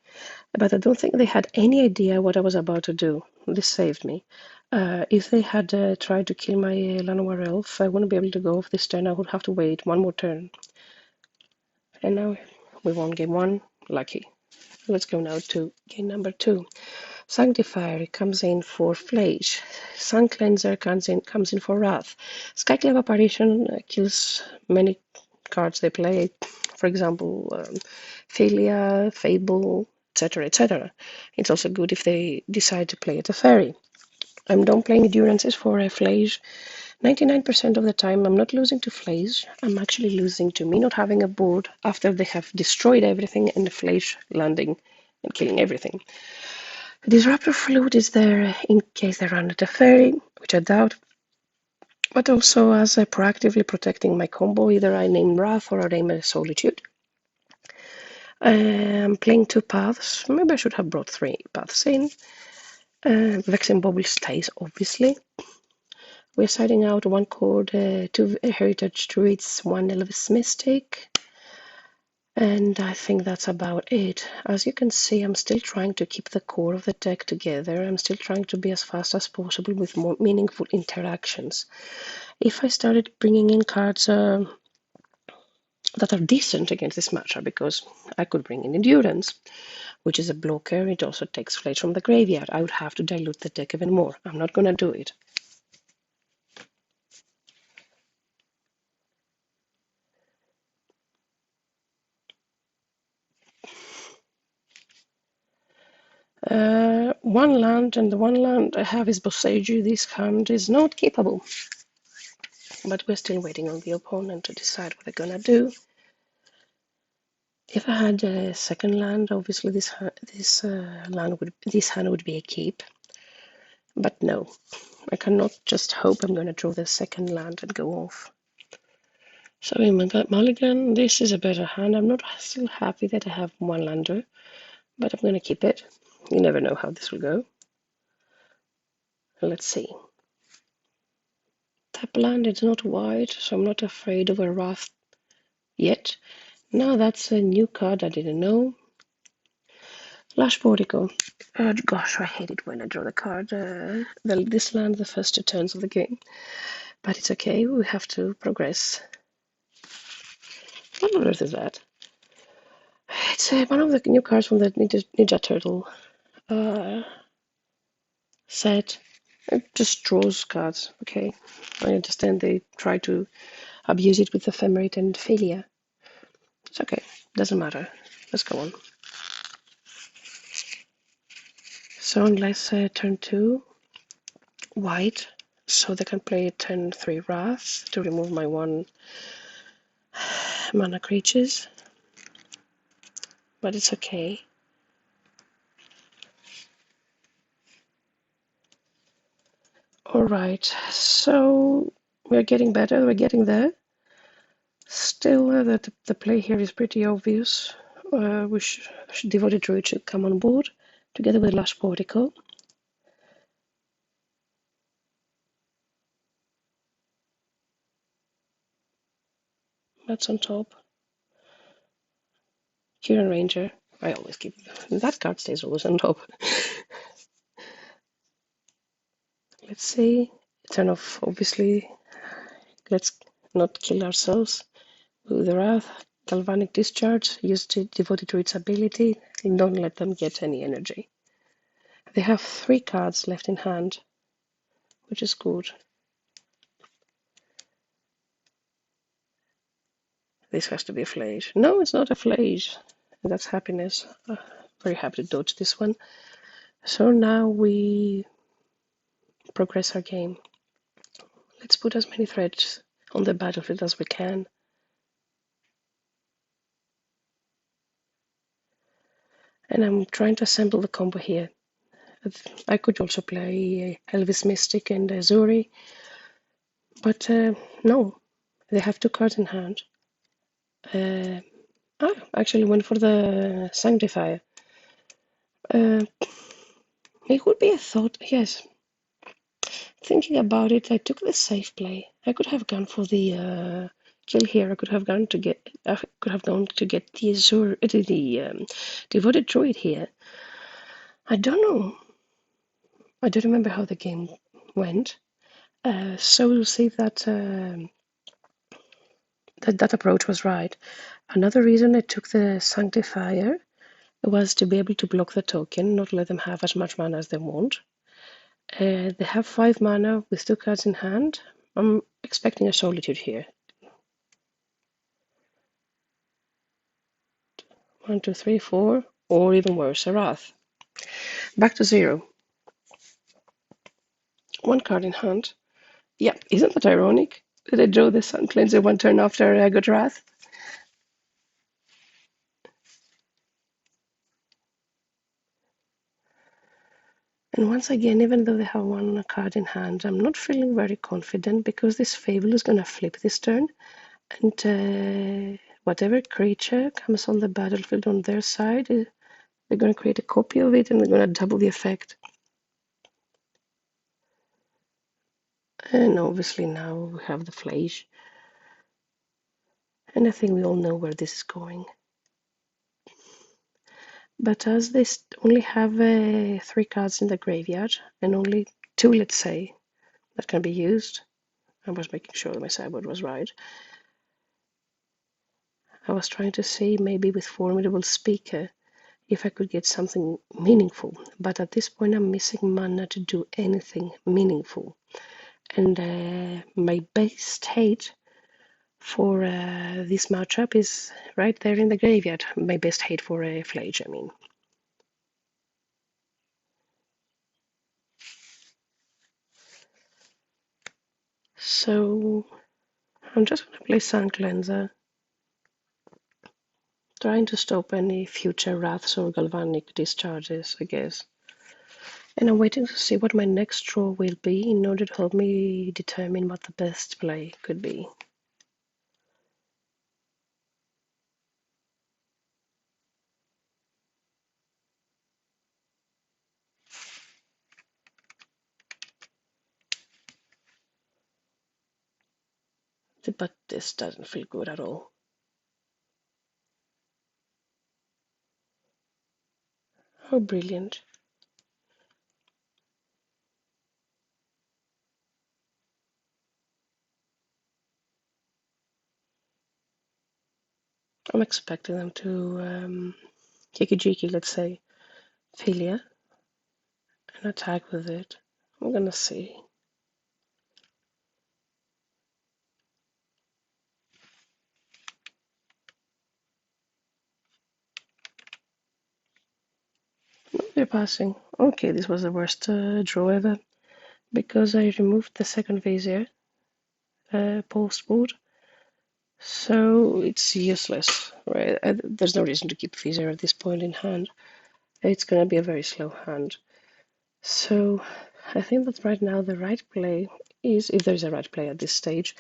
but I don't think they had any idea what I was about to do. This saved me. If they had tried to kill my Llanowar Elf, I wouldn't be able to go off this turn. I would have to wait one more turn. And now we won game 1. Lucky. Let's go now to game number 2. Sanctifier comes in for Flesh. Sun Cleanser comes in for Wrath. Skyclave Apparition kills many cards they play. For example, Philia, Fable, etc., etc. It's also good if they decide to play a Teferi. I'm done playing Endurances for a Flesh. 99% of the time, I'm not losing to Flesh. I'm actually losing to me not having a board after they have destroyed everything and the Flesh landing and killing everything. Disruptor Flute is there in case they run a Teferi, which I doubt, but also as proactively protecting my combo. Either I name Wrath or I name a Solitude. I'm playing 2 paths. Maybe I should have brought 3 paths in. Vexen Bobble stays, obviously. We're siding out 1 chord, 2 Heritage Druids, 1 Elves Mystic. And I think that's about it. As you can see, I'm still trying to keep the core of the deck together. I'm still trying to be as fast as possible with more meaningful interactions. If I started bringing in cards that are decent against this matchup, because I could bring in Endurance, which is a blocker, it also takes flesh from the graveyard. I would have to dilute the deck even more. I'm not going to do it. One land, and the one land I have is Boseiju. This hand is not keepable. But we're still waiting on the opponent to decide what they're gonna do. If I had a second land, obviously this hand would be a keep. But no, I cannot just hope I'm gonna draw the second land and go off. So in Mulligan, this is a better hand. I'm not still happy that I have 1 lander, but I'm gonna keep it. You never know how this will go. Let's see. Tap land is not wide, so I'm not afraid of a Wrath yet. Now that's a new card I didn't know. Lash Portico. Gosh, I hate it when I draw the card. This land the first 2 turns of the game. But it's okay, we have to progress. What on earth is that? It's one of the new cards from the Ninja Turtle set. It just draws cards, okay. I understand they try to abuse it with ephemerate and failure. It's okay, doesn't matter. Let's go on. So unless turn 2, white, so they can play turn 3 Wrath to remove my 1 mana creatures. But it's okay. Alright, so we're getting better, we're getting there. Still, the play here is pretty obvious. We should Devoted Druid should come on board, together with Lush Portico. That's on top. Kieran Ranger. I always keep... That card stays always on top. Let's see. Turn off, obviously. Let's not kill ourselves. With the Wrath, Galvanic Discharge, use Devoted Druid's ability, and don't let them get any energy. They have 3 cards left in hand, which is good. This has to be a Flage. No, it's not a Flage. That's happiness. Very happy to dodge this one. So now we progress our game. Let's put as many threads on the battlefield as we can. And I'm trying to assemble the combo here. I could also play Elvis Mystic and Zuri, but no, they have 2 cards in hand. Actually went for the Sanctifier. It would be a thought, yes. Thinking about it, I took the safe play. I could have gone for the kill here. I could have gone to get. I could have gone to get the Azure, the Devoted Druid here. I don't know. I don't remember how the game went. So we'll see if that that approach was right. Another reason I took the Sanctifier was to be able to block the token, not let them have as much mana as they want. They have 5 mana with 2 cards in hand. I'm expecting a Solitude here. 1, 2, 3, 4, or even worse, a Wrath. Back to 0. 1 card in hand. Yeah, isn't that ironic? That I drew the Sun Cleanser 1 turn after I got Wrath? And once again, even though they have 1 card in hand, I'm not feeling very confident because this Fable is going to flip this turn. And whatever creature comes on the battlefield on their side, they're going to create a copy of it and they're going to double the effect. And obviously now we have the Flage. And I think we all know where this is going. But as they only have 3 cards in the graveyard, and only 2, let's say, that can be used, I was making sure my sideboard was right. I was trying to see maybe with Formidable Speaker if I could get something meaningful, but at this point I'm missing mana to do anything meaningful. And my best hate for this matchup is right there in the graveyard. My best hate for a Flage, I mean. So I'm just going to play Sun Cleanser, trying to stop any future Wraths or Galvanic Discharges, I guess. And I'm waiting to see what my next draw will be in order to help me determine what the best play could be. But this doesn't feel good at all. How brilliant. I'm expecting them to Kikijiki, let's say, Philia, and attack with it. I'm gonna see. They're passing. Okay, this was the worst draw ever, because I removed the second Vizier post-board, so it's useless, right? There's no reason to keep Vizier at this point in hand. It's gonna be a very slow hand. So I think that right now the right play is, if there's a right play at this stage,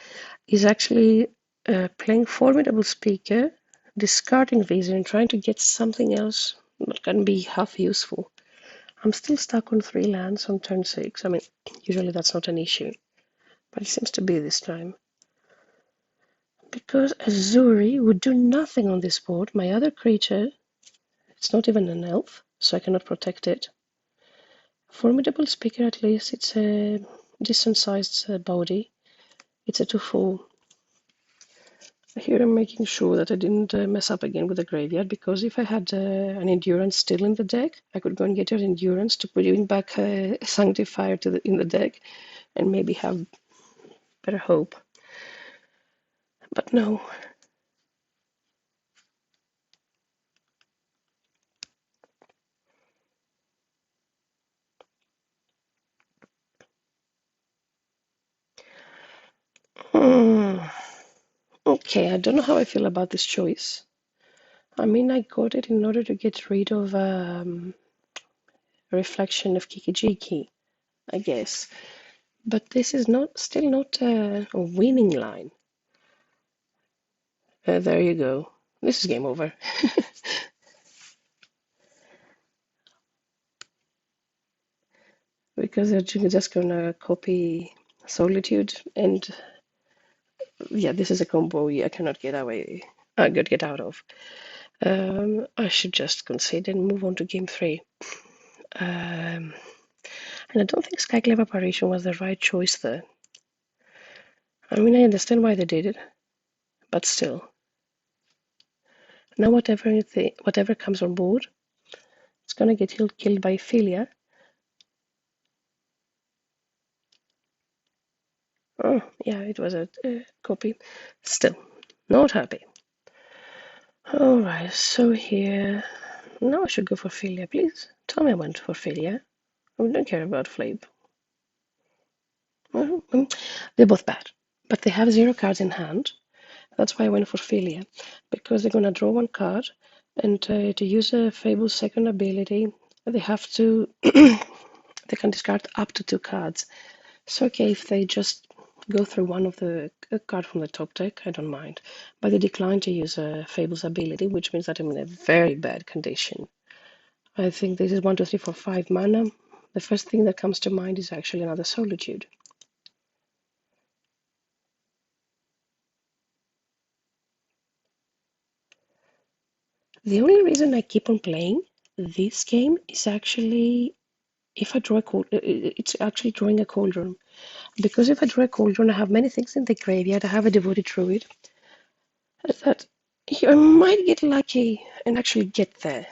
is actually playing Formidable Speaker, discarding Vizier and trying to get something else that can be half useful. I'm still stuck on 3 lands on turn 6. I mean, usually that's not an issue, but it seems to be this time. Because Azuri would do nothing on this board. My other creature, it's not even an elf, so I cannot protect it. Formidable Speaker, at least, it's a decent-sized body. It's a 2/4. Here I'm making sure that I didn't mess up again with the graveyard, because if I had an Endurance still in the deck, I could go and get your Endurance to bring back a Sanctifier in the deck and maybe have better hope. But no. Okay, I don't know how I feel about this choice. I mean, I got it in order to get rid of a reflection of Kikijiki, I guess. But this is still not a winning line. There you go. This is game over. Because they're just gonna copy Solitude, and yeah, this is a combo I cannot get away. I could get out of. I should just concede and move on to game 3. And I don't think Skyclave Apparition was the right choice there. I mean, I understand why they did it, but still. Now whatever comes on board, it's gonna get killed by Philia. Oh, yeah, it was a copy. Still, not happy. Alright, so here... Now I should go for Philia, please. Tell me I went for Philia. I don't care about Flame. They're both bad, but they have 0 cards in hand. That's why I went for Philia, because they're gonna draw 1 card, and to use a Fable's second ability, they have to... they can discard up to 2 cards. So okay, if they just go through one of the card from the top deck, I don't mind. But they decline to use a Fable's ability, which means that I'm in a very bad condition. I think this is 1, 2, 3, 4, 5 mana. The first thing that comes to mind is actually another Solitude. The only reason I keep on playing this game is actually if I draw it's actually drawing a Cauldron. Because if I draw a Cauldron, I have many things in the graveyard. I have a Devoted Druid that I might get lucky and actually get there.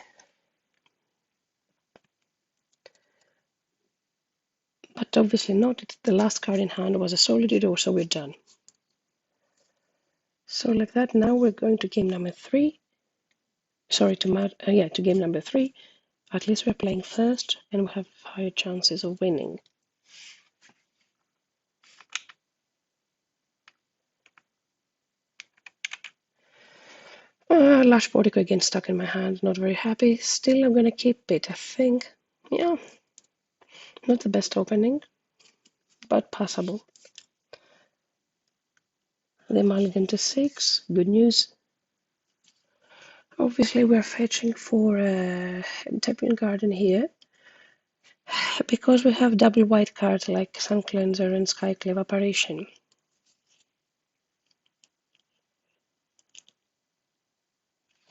But obviously not. The last card in hand was a Solitude, or so we're done. So like that, now we're going to game number 3. Sorry, to game number 3. At least we're playing first, and we have higher chances of winning. Lash Portico again stuck in my hand, not very happy. Still, I'm gonna keep it, I think. Yeah, not the best opening, but passable. The mulligan to 6, good news. Obviously, we're fetching for Tapping Garden here. Because we have double white cards like Sun Cleanser and Skyclave Apparition.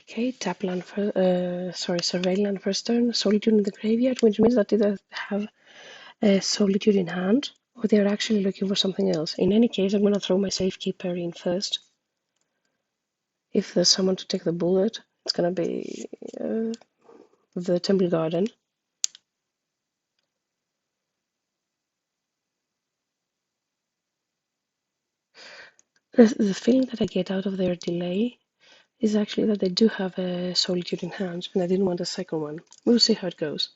Okay, tap land survey land first turn, Solitude in the graveyard, which means that they either have Solitude in hand, or they're actually looking for something else. In any case, I'm going to throw my Safekeeper in first. If there's someone to take the bullet, it's gonna be the Temple Garden. The feeling that I get out of their delay is actually that they do have a Solitude in hand, and I didn't want a second one. We'll see how it goes.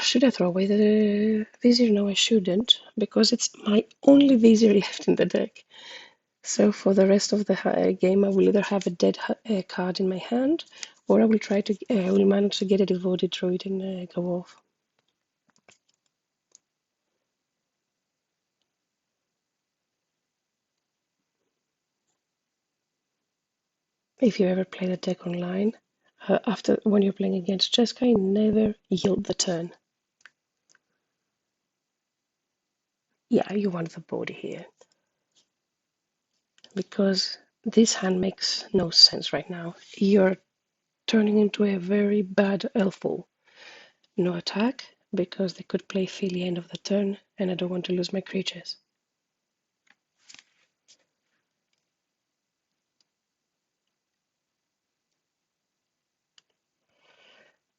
Should I throw away the Vizier? No, I shouldn't, because it's my only Vizier left in the deck. So for the rest of the game, I will either have a dead card in my hand, or I will try to I will manage to get a Devoted Druid and go off. If you ever play the deck online, when you're playing against Jeskai, never yield the turn. Yeah, you want the body here. Because this hand makes no sense right now. You're turning into a very bad elf pool. No attack, because they could play Philly end of the turn, and I don't want to lose my creatures.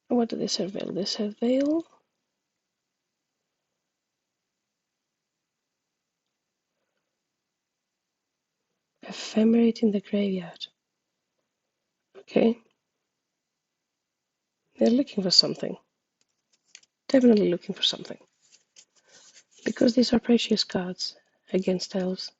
What do they surveil? They surveil Ephemerate in the graveyard. Okay. They're looking for something. Definitely looking for something. Because these are precious cards against elves.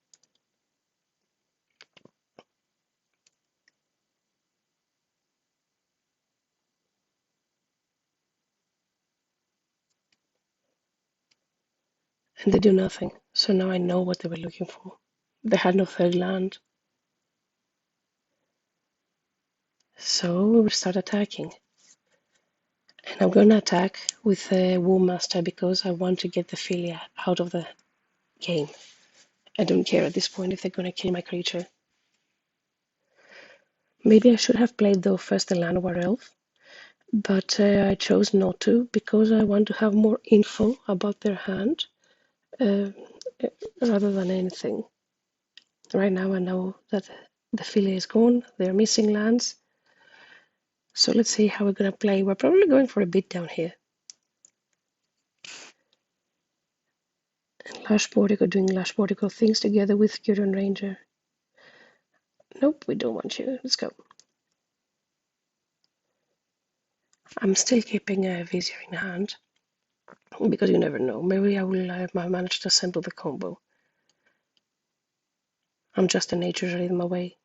And they do nothing. So now I know what they were looking for. They had no third land. So we will start attacking. And I'm going to attack with a Womb Master because I want to get the Philia out of the game. I don't care at this point if they're going to kill my creature. Maybe I should have played though first the Llanowar Elf, but I chose not to because I want to have more info about their hand rather than anything. Right now I know that the Philia is gone, they're missing lands. So let's see how we're going to play. We're probably going for a bit down here. And Lash Portico doing Lash Portico things together with Curion Ranger. Nope, we don't want you. Let's go. I'm still keeping a Vizier in hand because you never know. Maybe I will manage to assemble the combo. I'm just a nature in my way.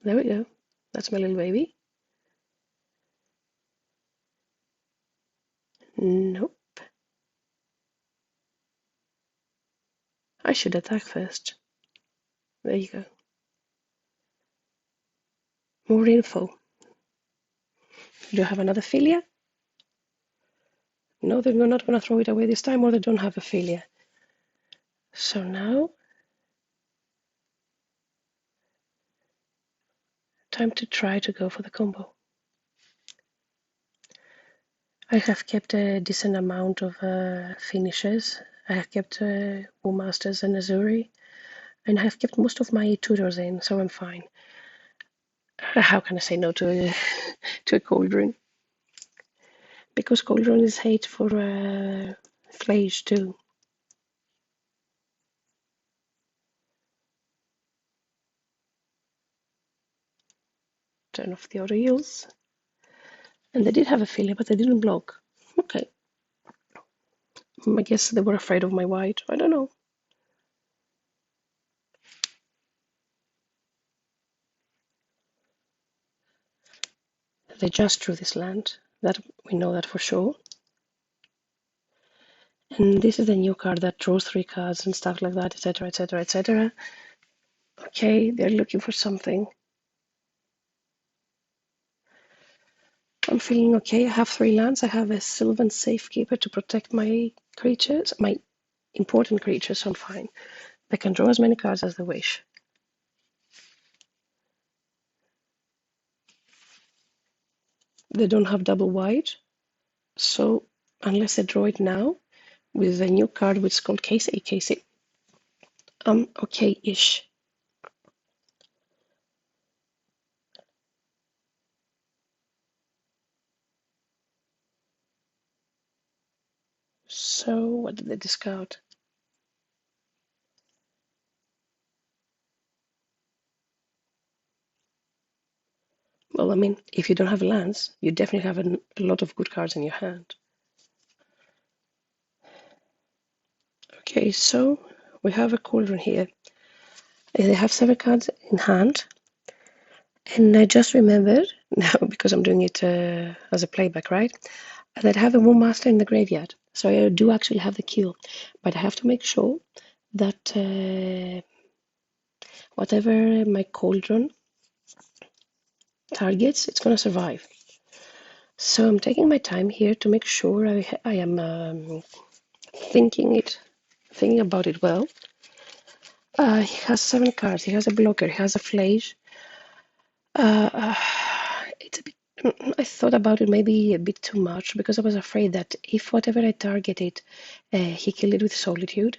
There we go. That's my little baby. Nope. I should attack first. There you go. More info. Do you have another Philia? No, they're not going to throw it away this time, or they don't have a Philia. So now, time to try to go for the combo. I have kept a decent amount of finishes. I have kept War Masters and Azuri, and I have kept most of my tutors in, so I'm fine. How can I say no to to a Cauldron? Because Cauldron is hate for Flage too. Turn off the auto heals. And they did have a Philia, but they didn't block. Okay. I guess they were afraid of my white. I don't know. They just drew this land. That we know that for sure. And this is the new card that draws 3 cards and stuff like that, etc., etc., etc. Okay, they're looking for something. I'm feeling okay. I have 3 lands. I have a Sylvan Safekeeper to protect my creatures, my important creatures, so I'm fine. They can draw as many cards as they wish. They don't have double white, so unless they draw it now with a new card which is called Casey, Okay-ish. So, what did they discard? Well, I mean, if you don't have lands, you definitely have a lot of good cards in your hand. Okay, so we have a cauldron here. They have 7 cards in hand. And I just remembered, now because I'm doing it as a playback, right? That I have a Moon Master in the graveyard. So I do actually have the kill. But I have to make sure that whatever my cauldron targets, it's going to survive. So I'm taking my time here to make sure I am thinking about it well. He has 7 cards. He has a blocker. He has a flage. It's a bit. I thought about it maybe a bit too much because I was afraid that if whatever I targeted, he killed it with solitude,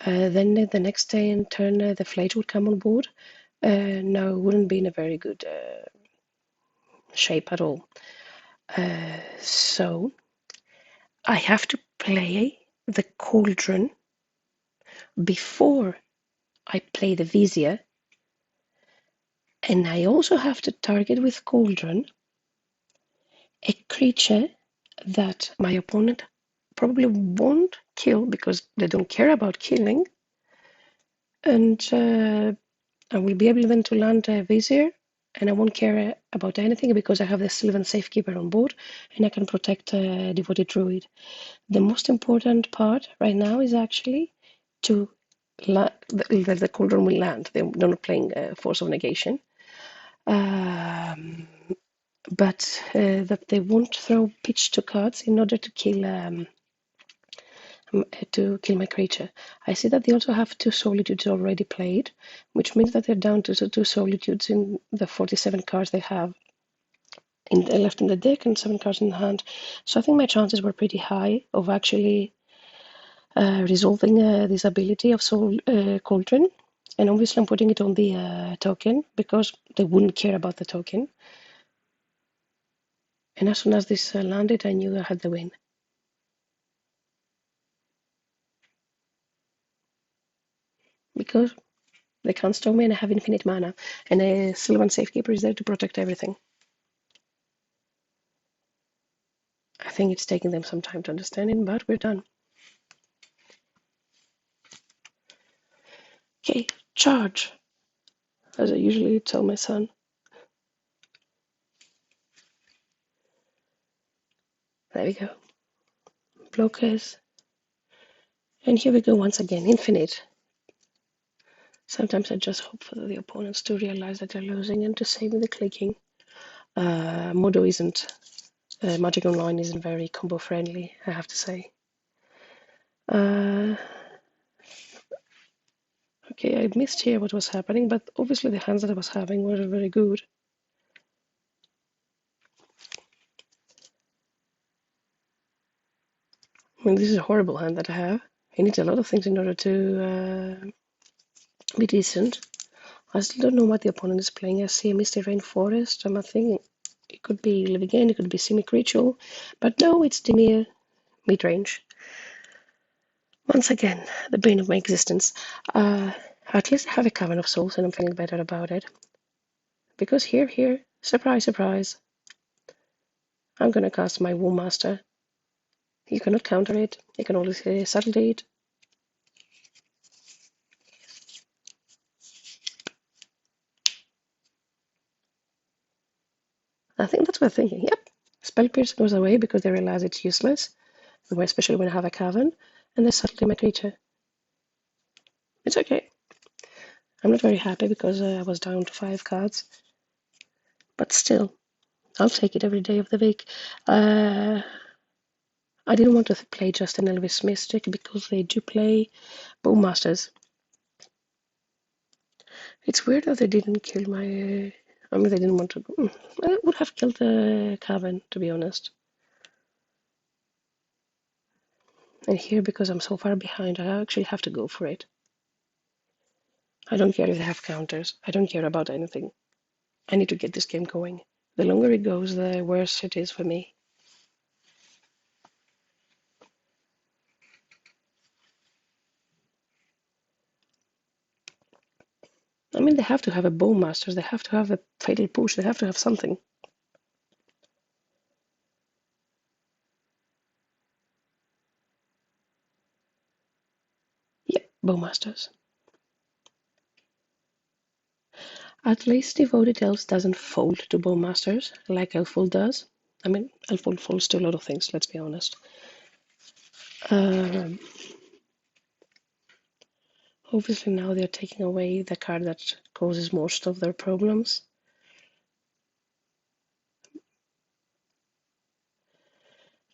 then the next day in turn the flage would come on board. No, it wouldn't be in a very good shape at all. So I have to play the cauldron before I play the vizier, and I also have to target with cauldron a creature that my opponent probably won't kill because they don't care about killing, and I will be able then to land a vizier, and I won't care about anything because I have the Sylvan Safekeeper on board, and I can protect Devoted Druid. The most important part right now is actually to the cauldron will land. They're not playing Force of Negation. But that they won't throw pitch to cards in order to kill my creature. I see that they also have 2 solitudes already played, which means that they're down to 2 solitudes in the 47 cards they have left in the deck and 7 cards in hand. So I think my chances were pretty high of actually resolving this ability of Cauldron. And obviously I'm putting it on the token because they wouldn't care about the token. And as soon as this landed, I knew I had the win. Because they can't stop me and I have infinite mana. And a Sylvan Safekeeper is there to protect everything. I think it's taking them some time to understand it, but we're done. Okay, charge, as I usually tell my son. There we go. Blockers. And here we go once again, infinite. Sometimes I just hope for the opponents to realize that they're losing and to save me the clicking. Modo isn't, Magic Online isn't very combo friendly, I have to say. Okay, I missed here what was happening, but obviously the hands that I was having were very good. I mean, this is a horrible hand that I have. I need a lot of things in order to be decent. I still don't know what the opponent is playing. I see a Misty Rainforest. I'm thinking it could be Living End, it could be Simic Ritual, but no, it's Dimir Midrange. Once again, the bane of my existence. At least I have a Cavern of Souls and I'm feeling better about it. Because here, surprise, surprise, I'm gonna cast my Wool Master. You cannot counter it, you can only subtlety it. I think that's what they're thinking. Yep, Spell Pierce goes away because they realize it's useless, especially when I have a Cavern, and they subtlety my creature. It's okay. I'm not very happy because I was down to 5 cards, but still, I'll take it every day of the week. I didn't want to play just an Elvis Mystic because they do play Bowmasters. It's weird that they didn't kill my. I mean, they didn't want to. I would have killed the Cavern, to be honest. And here, because I'm so far behind, I actually have to go for it. I don't care if they have counters. I don't care about anything. I need to get this game going. The longer it goes, the worse it is for me. I mean, they have to have a Bowmasters, they have to have a Fatal Push, they have to have something. Yep, Bowmasters. At least Devoted Elves doesn't fold to Bowmasters like Elffold does. I mean, Elffold folds to a lot of things, let's be honest. Obviously now they're taking away the card that causes most of their problems.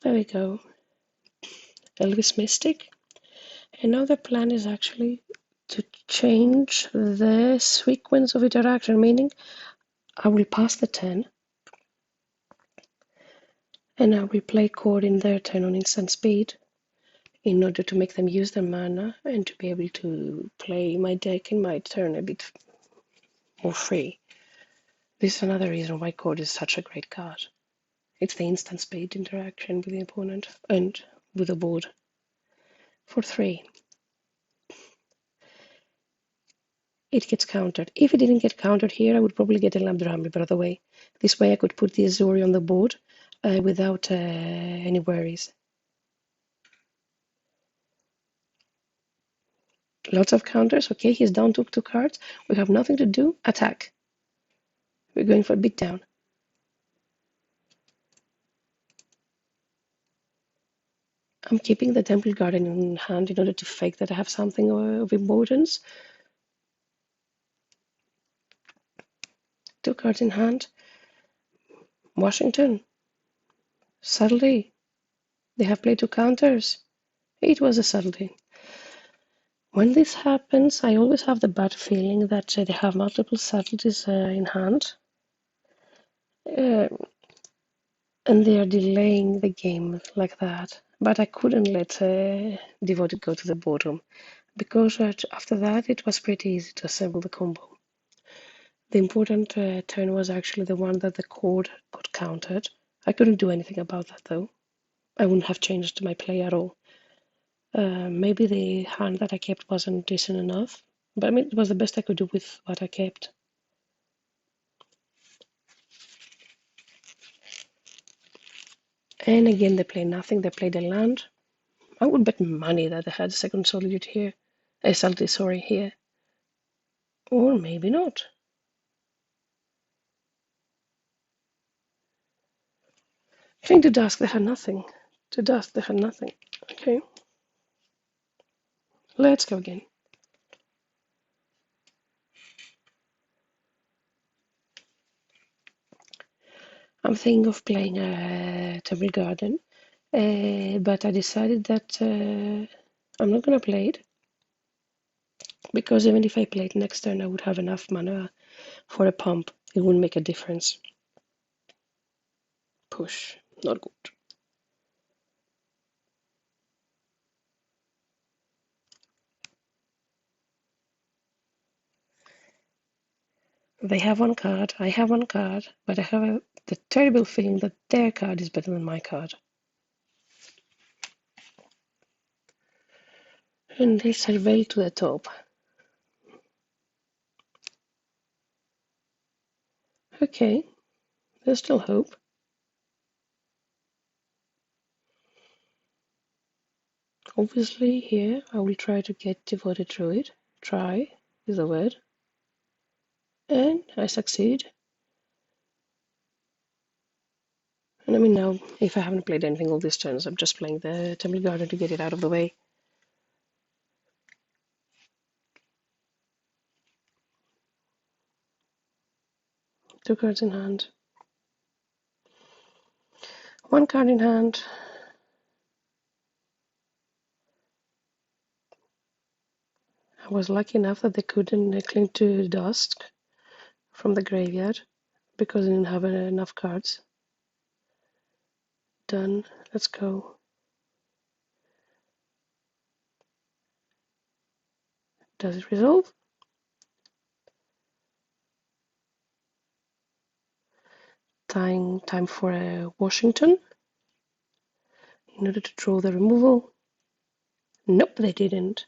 There we go. Elvis Mystic. And now the plan is actually to change the sequence of interaction, meaning I will pass the turn and I will play Chord in their turn on instant speed in order to make them use their mana and to be able to play my deck in my turn a bit more free. This is another reason why Chord is such a great card. It's the instant speed interaction with the opponent and with the board. For 3. It gets countered. If it didn't get countered here, I would probably get a Eldrazi Ramp, by the way. This way I could put the Azuri on the board without any worries. Lots of counters. Okay, he's down to 2 cards. We have nothing to do. Attack. We're going for a beatdown. I'm keeping the Temple Garden in hand in order to fake that I have something of importance. 2 cards in hand. Washington. Subtlety. They have played 2 counters. It was a subtlety. When this happens, I always have the bad feeling that they have multiple subtleties in hand. And they are delaying the game like that. But I couldn't let Devoted go to the bottom, because after that it was pretty easy to assemble the combo. The important turn was actually the one that the Chord got countered. I couldn't do anything about that though. I wouldn't have changed my play at all. Maybe the hand that I kept wasn't decent enough, but I mean, it was the best I could do with what I kept. And again, they played nothing. They played a land. I would bet money that they had a second Solitude here. A Salty, sorry, here. Or maybe not. Cling to Dusk, they had nothing. To Dusk, they had nothing. Okay. Let's go again. I'm thinking of playing Temple Garden, but I decided that I'm not going to play it, because even if I play it next turn, I would have enough mana for a pump. It wouldn't make a difference. Push, not good. They have 1 card, I have 1 card, but I have the terrible feeling that their card is better than my card. And they surveil to the top. Okay, there's still hope. Obviously, here I will try to get Devoted Druid. Try is the word. And I succeed. And I mean, now, if I haven't played anything all these turns, I'm just playing the Temple Garden to get it out of the way. Two cards in hand. 1 card in hand. I was lucky enough that they couldn't cling to Dusk from the graveyard, because I didn't have enough cards. Done. Let's go. Does it resolve? time for Washington in order to draw the removal. Nope, they didn't.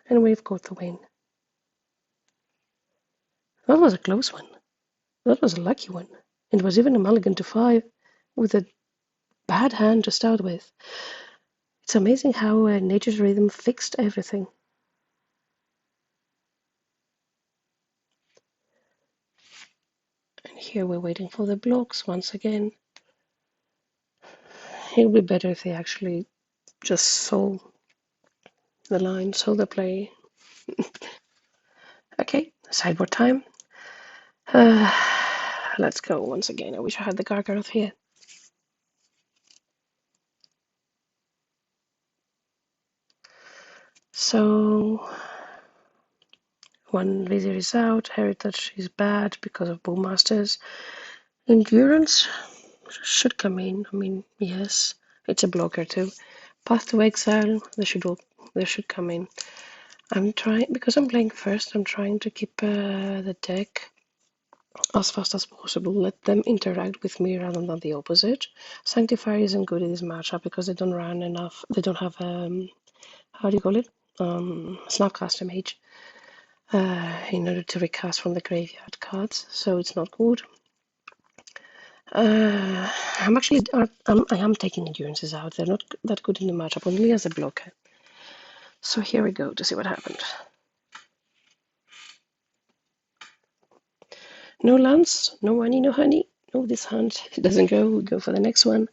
And we've got the win. That was a close one. That was a lucky one. It was even a mulligan to 5 with a bad hand to start with. It's amazing how Nature's Rhythm fixed everything. And here we're waiting for the blocks once again. It'll be better if they actually just saw the line, saw the play. Okay, sideboard time. Let's go once again. I wish I had the Gargaroth here. So, one Vizier is out, Heritage is bad because of Bowmasters. Endurance should come in. I mean, yes, it's a blocker too. Path to Exile, they should come in. I'm trying, because I'm playing first, I'm trying to keep the deck as fast as possible. Let them interact with me rather than the opposite. Sanctifier isn't good in this matchup because they don't run enough. They don't have how do you call it? Snapcaster Mage in order to recast from the graveyard cards, so it's not good. I'm actually I am taking endurances out. They're not that good in the matchup, only as a blocker. So here we go to see what happened. No lands, no money, no honey. No, this hand doesn't go. We go for the next one.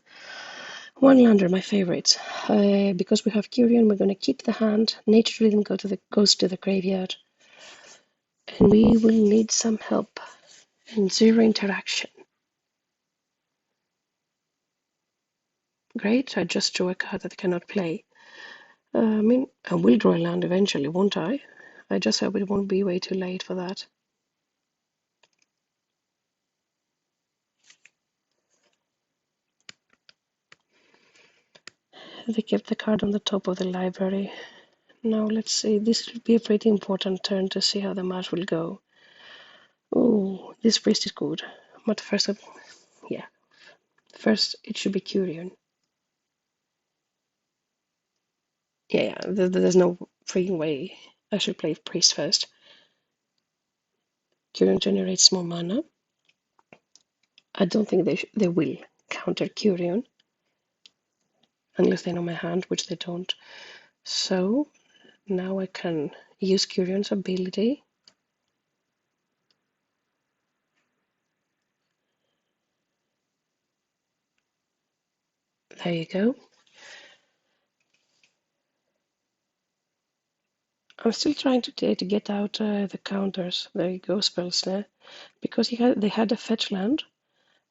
One lander, my favorite. Because we have Curion, we're going to keep the hand. Nature Rhythm goes to the graveyard. And we will need some help. And 0 interaction. Great, I just drew a card that I cannot play. I mean, I will draw a land eventually, won't I? I just hope it won't be way too late for that. They kept the card on the top of the library. Now let's see, this will be a pretty important turn to see how the match will go. Oh, this priest is good. But first it should be Curion. Yeah, there's no freaking way I should play priest first. Curion generates more mana. I don't think they will counter Curion unless they know my hand, which they don't. So now I can use Curion's ability. There you go. I'm still trying to get out the counters. There you go, spell snare. Because they had a fetch land.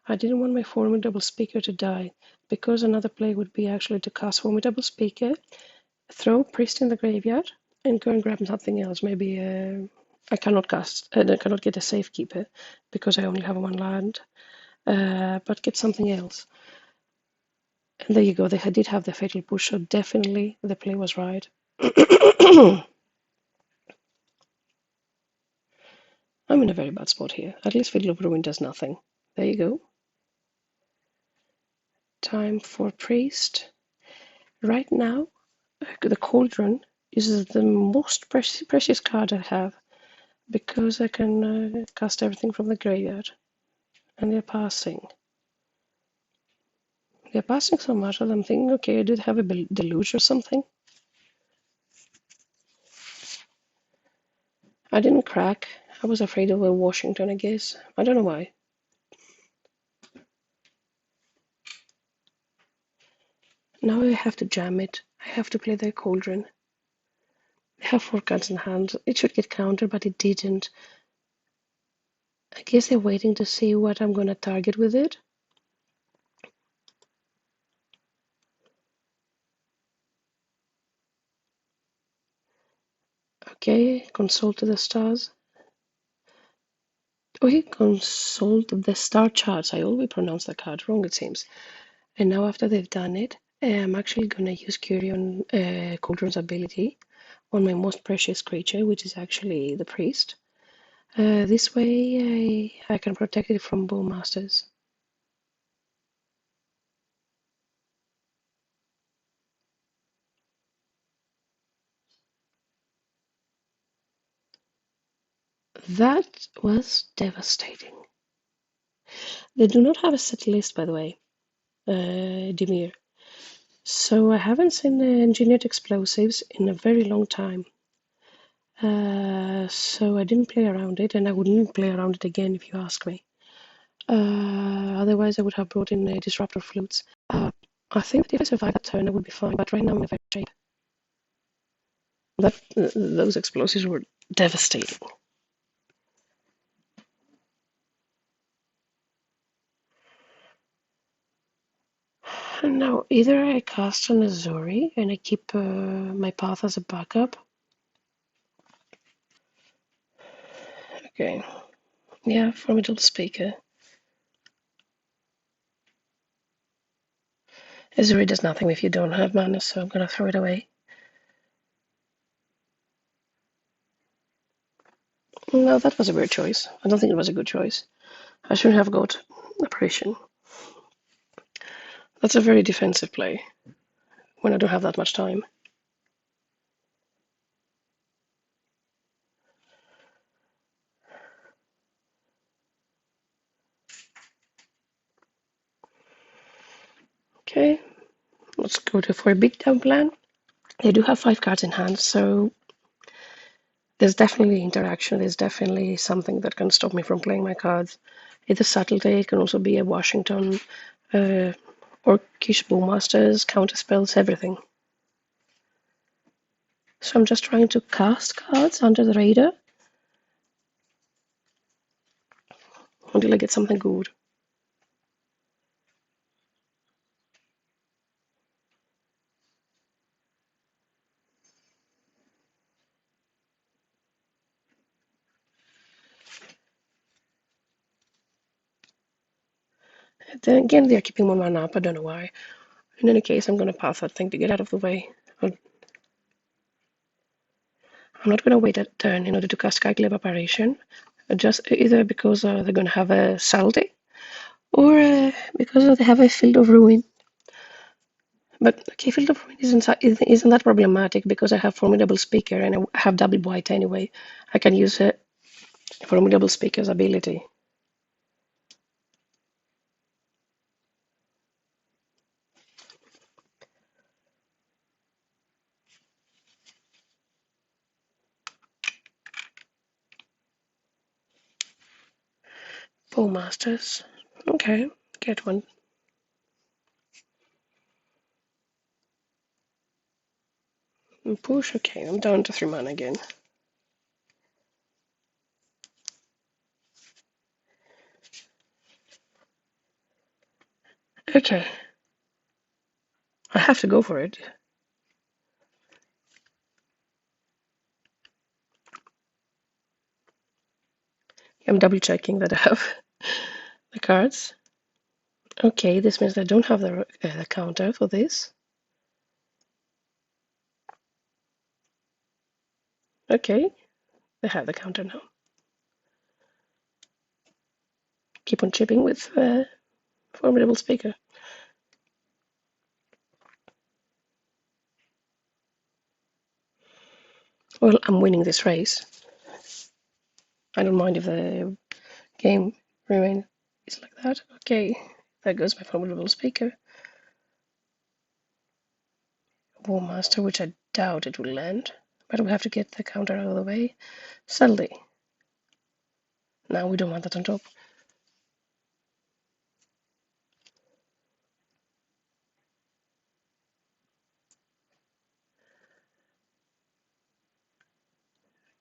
I didn't want my Formidable Speaker to die, because another play would be actually to cast Formidable Speaker, throw Priest in the graveyard, and go and grab something else. Maybe I cannot cast, I cannot get a Safekeeper, because I only have one land, but get something else. And there you go, they did have the Fatal Push, so definitely the play was right. I'm in a very bad spot here. At least Fiddle of Ruin does nothing. There you go. Time for Priest. Right now, the Cauldron is the most precious card I have because I can cast everything from the graveyard. And they're passing. They're passing so much that I'm thinking, okay, I did have a deluge or something. I didn't crack. I was afraid of a Washington, I guess. I don't know why. Now I have to jam it. I have to play the Cauldron. I have 4 cards in hand. It should get countered, but it didn't. I guess they're waiting to see what I'm gonna target with it. Okay, consult the stars. Okay, consult the star charts. I always pronounce the card wrong, it seems. And now after they've done it, I'm actually gonna use Cauldron's ability on my most precious creature, which is actually the priest. This way I can protect it from Bowmasters. That was devastating. They do not have a set list, by the way, Dimir. So I haven't seen the engineered explosives in a very long time. So I didn't play around it, and I wouldn't play around it again if you ask me. Otherwise, I would have brought in disruptor flutes. I think that if I survive that turn, I would be fine, but right now I'm in a very shape. Those explosives were devastating. And now, either I cast an Azuri and I keep my path as a backup. Okay. Yeah, formidable speaker. Azuri does nothing if you don't have mana, so I'm gonna throw it away. No, that was a weird choice. I don't think it was a good choice. I should have got Apparition. That's a very defensive play when I don't have that much time. Okay, let's go for a big down plan. They do have 5 cards in hand, so there's definitely interaction. There's definitely something that can stop me from playing my cards. It's a subtlety. It can also be a Washington, Orcish Bowmasters, counterspells, everything. So I'm just trying to cast cards under the radar until I get something good. Then again, they're keeping my mana up. I don't know why. In any case, I'm going to pass that thing to get out of the way. I'm not going to wait a turn in order to cast Sky Apparition. Just either because they're going to have a Salty, or because they have a Field of Ruin. But okay, Field of Ruin isn't that problematic because I have Formidable Speaker and I have double white anyway. I can use a Formidable Speaker's ability. Bowmasters. Okay, get one. And push. Okay, I'm down to 3 mana again. Okay. I have to go for it. I'm double checking that I have the cards. Okay, this means I don't have the counter for this. Okay, I have the counter now. Keep on chipping with Formidable Speaker. Well, I'm winning this race. I don't mind if the game remains like that. Okay, there goes my Formidable Speaker. Warmaster, which I doubt it will land, but we have to get the counter out of the way. Suddenly. Now we don't want that on top.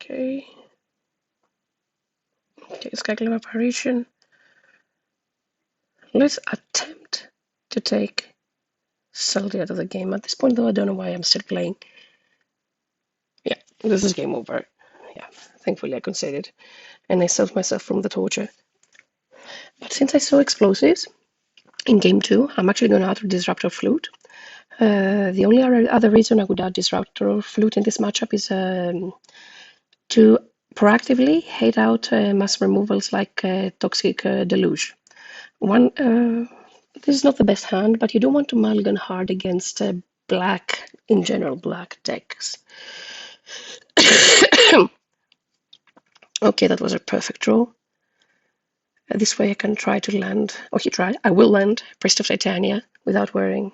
Okay. Okay, Skyclave Apparition. Let's attempt to take Salty out of the game. At this point, though, I don't know why I'm still playing. Yeah, this is game over. Yeah, thankfully I conceded. And I saved myself from the torture. But since I saw explosives in game 2, I'm actually going to add Disruptor Flute. The only other reason I would add Disruptor Flute in this matchup is to proactively hate out mass removals like Toxic Deluge. This is not the best hand, but you don't want to mulligan hard against black, in general, black decks. Okay, that was a perfect draw. This way I can try to land, or he tried, I will land Priest of Titania without worrying.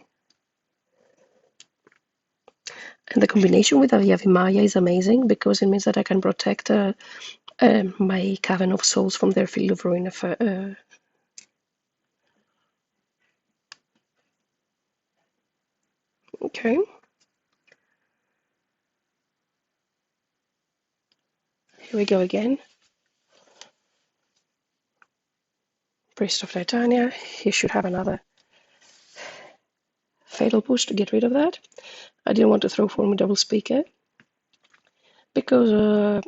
And the combination with Yavimaya is amazing because it means that I can protect my Cavern of Souls from their Field of Ruin. Okay. Here we go again. Priest of Titania. He should have another Fatal Push to get rid of that. I didn't want to throw Formidable Speaker because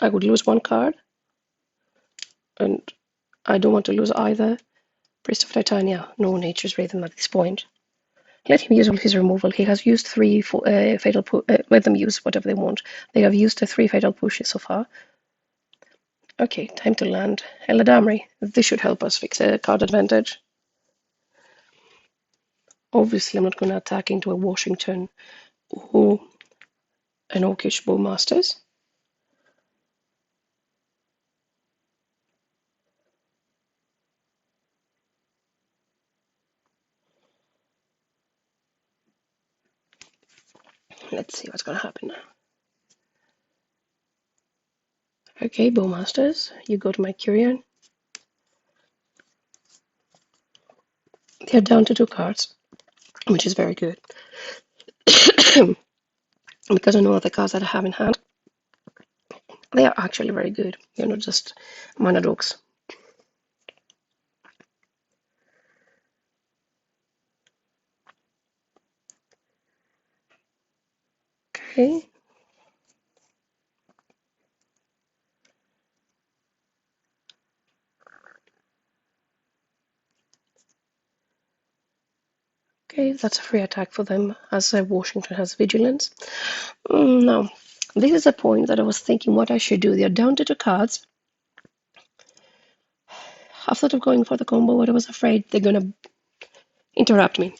I would lose one card, and I don't want to lose either Priest of Titania. No Nature's Rhythm at this point. Let him use all his removal. He has used three fatal let them use whatever they want. They have used the 3 fatal pushes so far. Okay, time to land. Eladamri. This should help us fix a card advantage. Obviously, I'm not going to attack into a Washington or an Orcish Bowmasters. Let's see what's going to happen now. Okay, Bowmasters, you go to my Curion. They're down to 2 cards, which is very good. Because I know the cards that I have in hand, they are actually very good. They're not just mana dogs. Okay. Okay, that's a free attack for them, as Washington has Vigilance. Now, this is a point that I was thinking what I should do. They're down to 2 cards. I thought of going for the combo, but I was afraid they're going to interrupt me.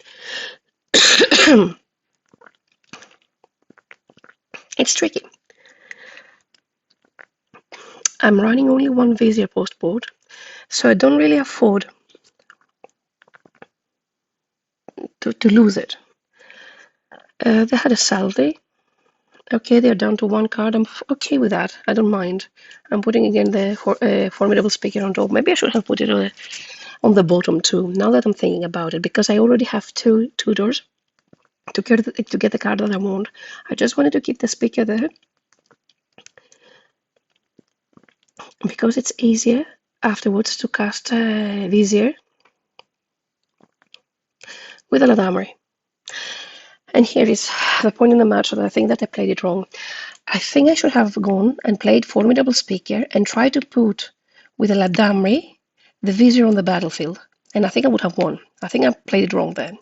It's tricky. I'm running only 1 Vizier post board, so I don't really afford to lose it. They had a Salvi. Okay, they're down to 1 card. I'm okay with that. I don't mind. I'm putting again the Formidable Speaker on top. Maybe I should have put it on the bottom too, now that I'm thinking about it, because I already have 2 tutors to get the card that I want. I just wanted to keep the speaker there because it's easier afterwards to cast Vizier with a Ladamri. And here is the point in the match that I think that I played it wrong. I think I should have gone and played Formidable Speaker and tried to put with a Ladamri the Vizier on the battlefield. And I think I would have won. I think I played it wrong then.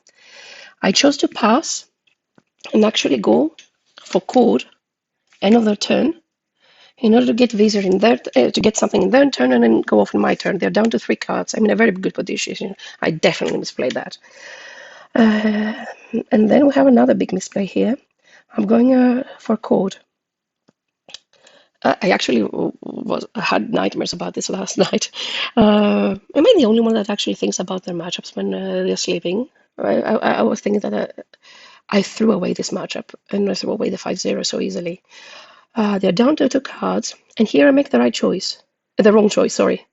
I chose to pass and actually go for code end of their turn in order to get Vizier in their to get something in their turn and then go off in my turn. They're down to 3 cards. I'm in a very good position. I definitely misplayed that. And then we have another big misplay here. I'm going for code. I actually had nightmares about this last night. Am I the only one that actually thinks about their matchups when they're sleeping? I was thinking that I threw away this matchup and I threw away the 5-0 so easily. They're down to 2 cards, and here I make the right choice. The wrong choice, sorry.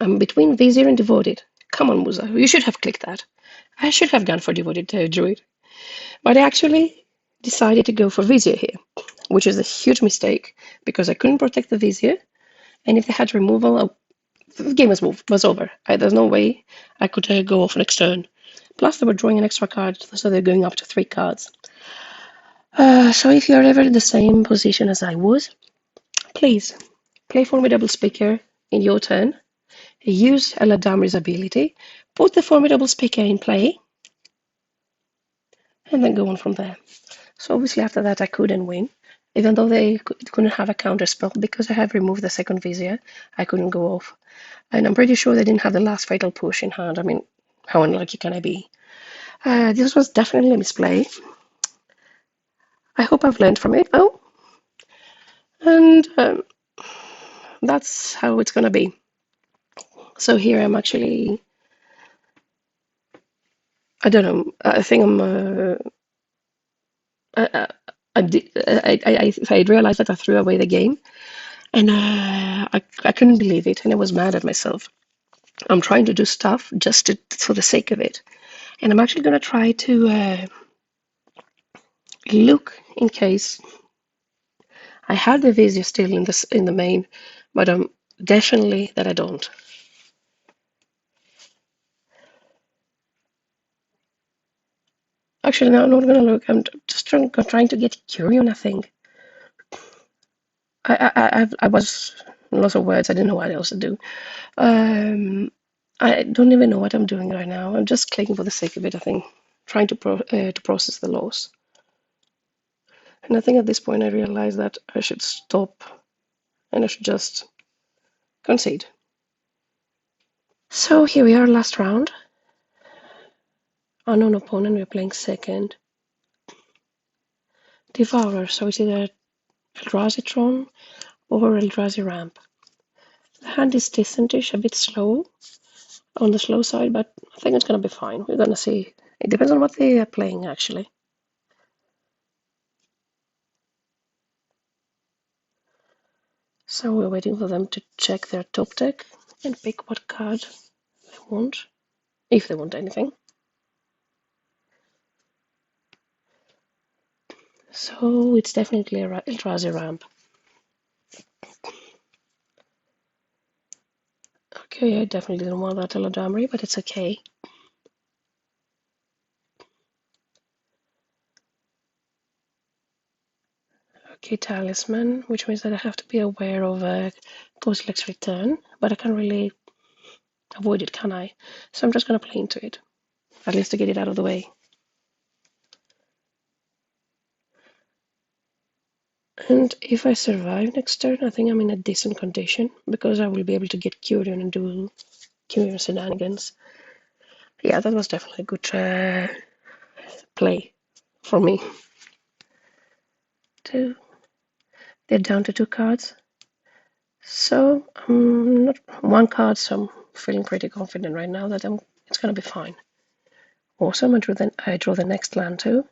I'm between Vizier and Devoted. Come on, Musa, you should have clicked that. I should have gone for Devoted Druid. But I actually decided to go for Vizier here, which is a huge mistake because I couldn't protect the Vizier, and if they had removal, the game was over. There's no way I could go off next turn. Plus, they were drawing an extra card, so they're going up to 3 cards. So if you're ever in the same position as I was, please play Formidable Speaker in your turn. Use Eladamri's ability. Put the Formidable Speaker in play. And then go on from there. So obviously after that I couldn't win. Even though they couldn't have a counter spell because I have removed the second Vizier, I couldn't go off. And I'm pretty sure they didn't have the last fatal push in hand. I mean, how unlucky can I be? This was definitely a misplay. I hope I've learned from it though. And And that's how it's gonna be. So here I'm actually, I don't know, I think I realized that I threw away the game, and I couldn't believe it, and I was mad at myself. I'm trying to do stuff just for the sake of it, and I'm actually gonna try to look in case I have the Visio still in the main, but definitely that I don't. Actually, no, I'm not gonna look. I'm just trying to get Curion, I think. I was lots of words. I didn't know what else to do. I don't even know what I'm doing right now. I'm just clicking for the sake of it, I think, trying to process the loss. And I think at this point I realized that I should stop and I should just concede. So here we are, last round. Unknown opponent, we're playing second. Devourer, so it's either Eldrazi Tron or Eldrazi Ramp. The hand is decentish, a bit slow, on the slow side, but I think it's gonna be fine. We're gonna see. It depends on what they are playing, actually. So we're waiting for them to check their top deck and pick what card they want, if they want anything. So it's definitely a Eldrazi Ramp. Okay, I definitely didn't want that Elodamri, but it's okay. Okay, Talisman, which means that I have to be aware of Kozilek's return, but I can't really avoid it, can I? So I'm just gonna play into it, at least to get it out of the way. And if I survive next turn, I think I'm in a decent condition, because I will be able to get Curion and do Curion shenanigans. Yeah, that was definitely a good play for me. They're down to 2 cards. So I'm not 1 card, so I'm feeling pretty confident right now that it's gonna be fine. Awesome, I draw the next land too.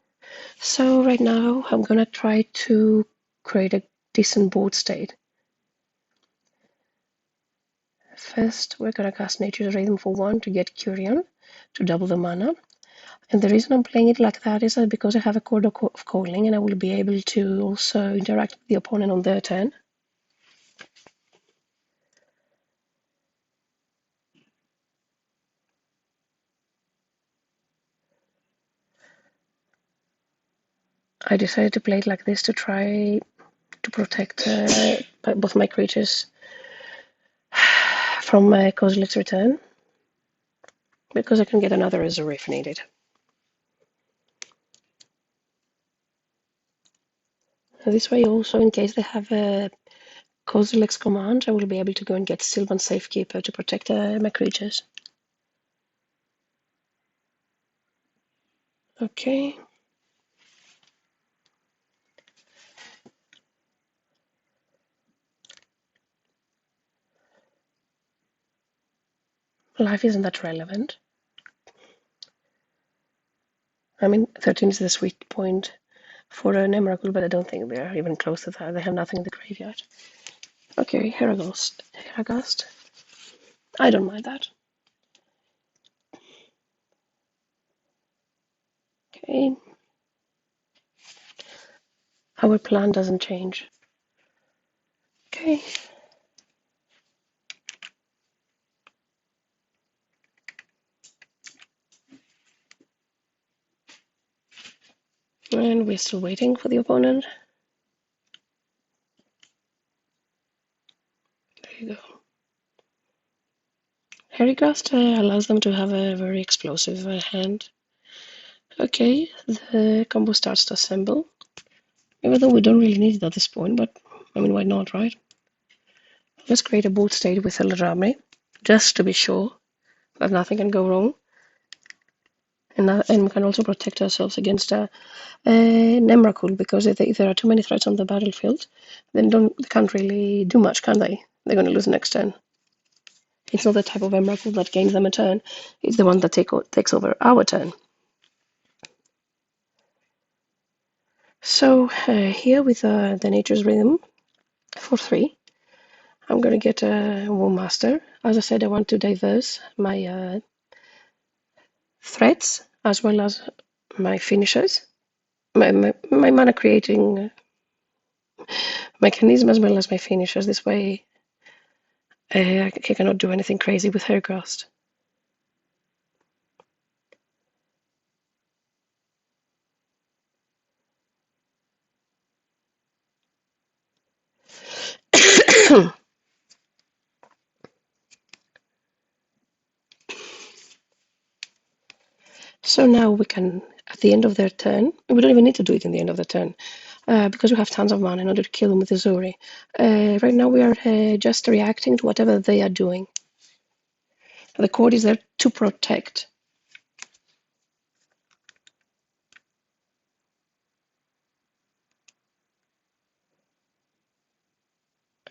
So right now I'm gonna try to create a decent board state. First, we're gonna cast Nature's Rhythm for 1 to get Curion, to double the mana. And the reason I'm playing it like that is that because I have a Chord of Calling and I will be able to also interact with the opponent on their turn. I decided to play it like this to try to protect both my creatures from Kozilek's return, because I can get another Azure if needed. This way also, in case they have a Kozilek's command, I will be able to go and get Sylvan Safekeeper to protect my creatures. Okay. Life isn't that relevant. I mean, 13 is the sweet point for an Emrakul, but I don't think they're even close to that. They have nothing in the graveyard. Okay, Heragast. I don't mind that. Okay. Our plan doesn't change. Okay. And we're still waiting for the opponent. There you go. Heragast allows them to have a very explosive hand. Okay, the combo starts to assemble. Even though we don't really need it at this point, but I mean, why not, right? Let's create a board state with Eldrazi, just to be sure that nothing can go wrong. And we can also protect ourselves against an Emrakul, because if there are too many threats on the battlefield, then they can't really do much, can they? They're going to lose next turn. It's not the type of Emrakul that gains them a turn. It's the one that takes over our turn. So here with the Nature's Rhythm for 3, I'm going to get a War Master. As I said, I want to diverse my threats as well as my finishers, my mana creating mechanism as well as my finishers. This way I cannot do anything crazy with Haircast. So now we can, at the end of their turn, we don't even need to do it in the end of the turn, because we have tons of mana in order to kill them with the Zuri. Right now we are just reacting to whatever they are doing. The cord is there to protect.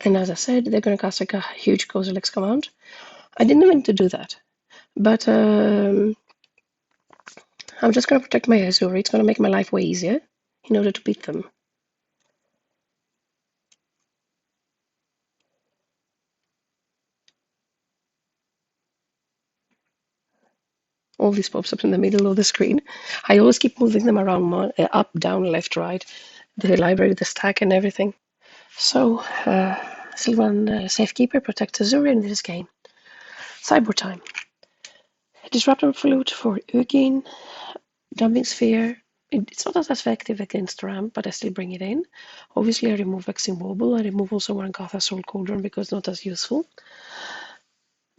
And as I said, they're going to cast a huge Kozilek's command. I didn't mean to do that, but I'm just going to protect my Azuri. It's going to make my life way easier in order to beat them. All these pops up in the middle of the screen. I always keep moving them around, up, down, left, right, the library, the stack, and everything. So, Sylvan Safekeeper protects Azuri in this game. Cyber time. Disruptor Flute for Ugin. Dumping Sphere. It's not as effective against Ramp, but I still bring it in. Obviously, I remove Vexing Wobble. I remove also Rangatha Soul Cauldron because it's not as useful.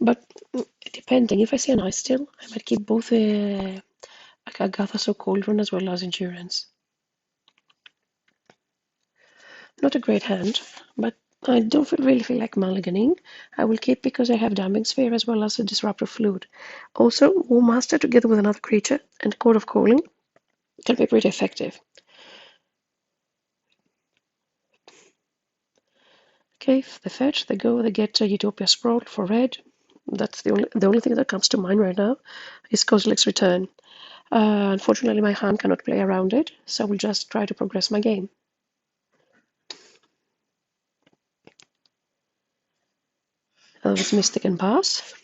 But depending, if I see an Ice Still, I might keep both Agatha Soul Cauldron as well as Endurance. Not a great hand, but I don't really feel like mulliganing. I will keep because I have Damping Sphere as well as a Disruptor Flute. Also, War Master together with another creature and Court of Calling can be pretty effective. Okay, if they fetch, they go, they get Utopia Sprawl for red. That's the only thing that comes to mind right now is Kozilek's Return. Unfortunately, my hand cannot play around it, so I will just try to progress my game. Elves Mystic and Pass.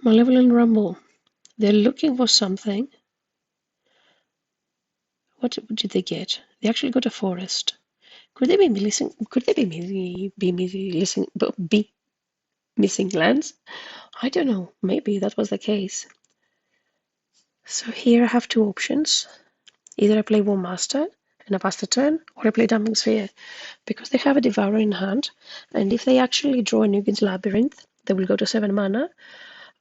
Malevolent Rumble. They're looking for something. What did they get? They actually got a forest. Could they be missing? Could they be missing lands? I don't know. Maybe that was the case. So here I have two options. Either I play War Master and I pass the turn, or I play Dumping Sphere, because they have a Devourer in hand, and if they actually draw a Nugin's Labyrinth, they will go to 7 mana.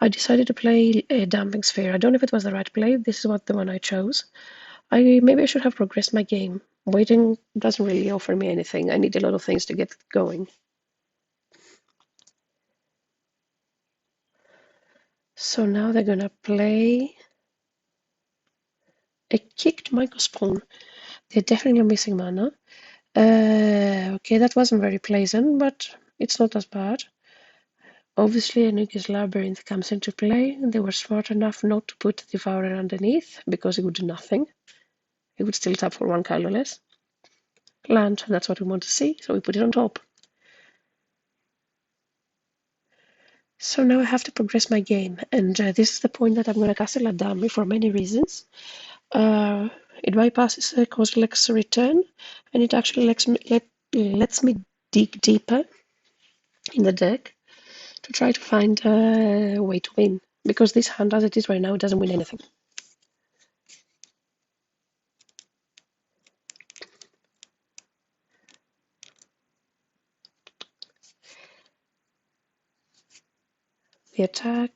I decided to play a Dumping Sphere. I don't know if it was the right play. This is the one I chose. Maybe I should have progressed my game. Waiting doesn't really offer me anything. I need a lot of things to get going. So now they're gonna play a kicked Michael's Pawn. They're definitely missing mana. Okay, that wasn't very pleasant, but it's not as bad. Obviously, Anuki's Labyrinth comes into play. They were smart enough not to put the Devourer underneath because it would do nothing. It would still tap for 1 colorless. Land, that's what we want to see, so we put it on top. So now I have to progress my game, and this is the point that I'm going to castle a dummy for many reasons. It bypasses Kozilek's Return, and it actually lets me dig deeper in the deck to try to find a way to win, because this hand as it is right now, it doesn't win anything. The attack.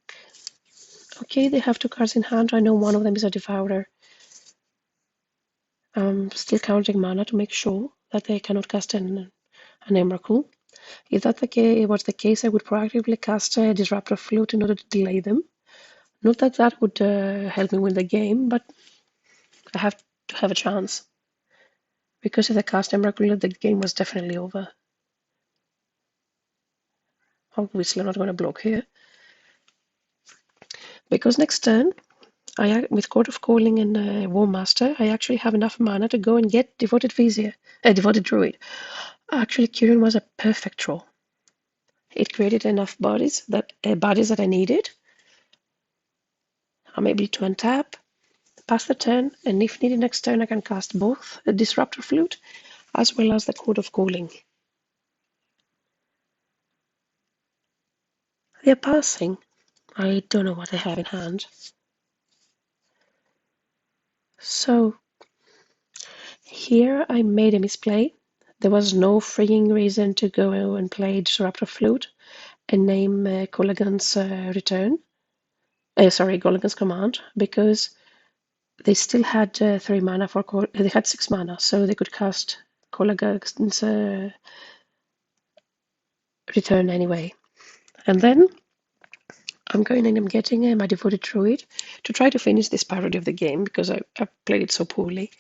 Okay, they have 2 cards in hand. I know one of them is a Devourer. I'm still counting mana to make sure that they cannot cast an Emrakul. If that was the case, I would proactively cast a Disruptor Flute in order to delay them. Not that that would help me win the game, but I have to have a chance. Because if I cast Emrakul, the game was definitely over. Obviously, I'm not going to block here. Because next turn, with Court of Calling and War Master, I actually have enough mana to go and get Devoted Druid. Actually, Kyrian was a perfect draw. It created enough bodies that I needed. I'm able to untap, pass the turn, and if needed next turn, I can cast both the Disruptor Flute as well as the Court of Calling. They're passing. I don't know what I have in hand. So here I made a misplay. There was no freaking reason to go and play Disruptor Flute and name Kolaghan's Kolaghan's Command, because they still had 3 mana they had 6 mana, so they could cast Kolaghan's Return anyway. And then I'm going and I'm getting my Devoted Druid to try to finish this parody of the game because I played it so poorly.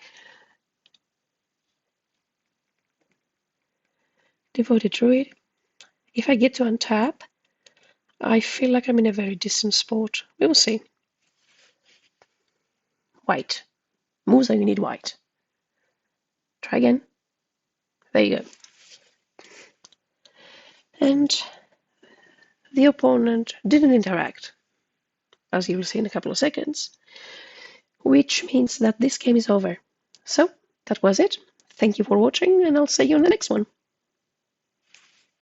Devoted Druid. If I get to untap, I feel like I'm in a very decent spot. We will see. White. Musa, you need white. Try again. There you go. And the opponent didn't interact, as you will see in a couple of seconds, which means that this game is over. So, that was it. Thank you for watching, and I'll see you in the next one.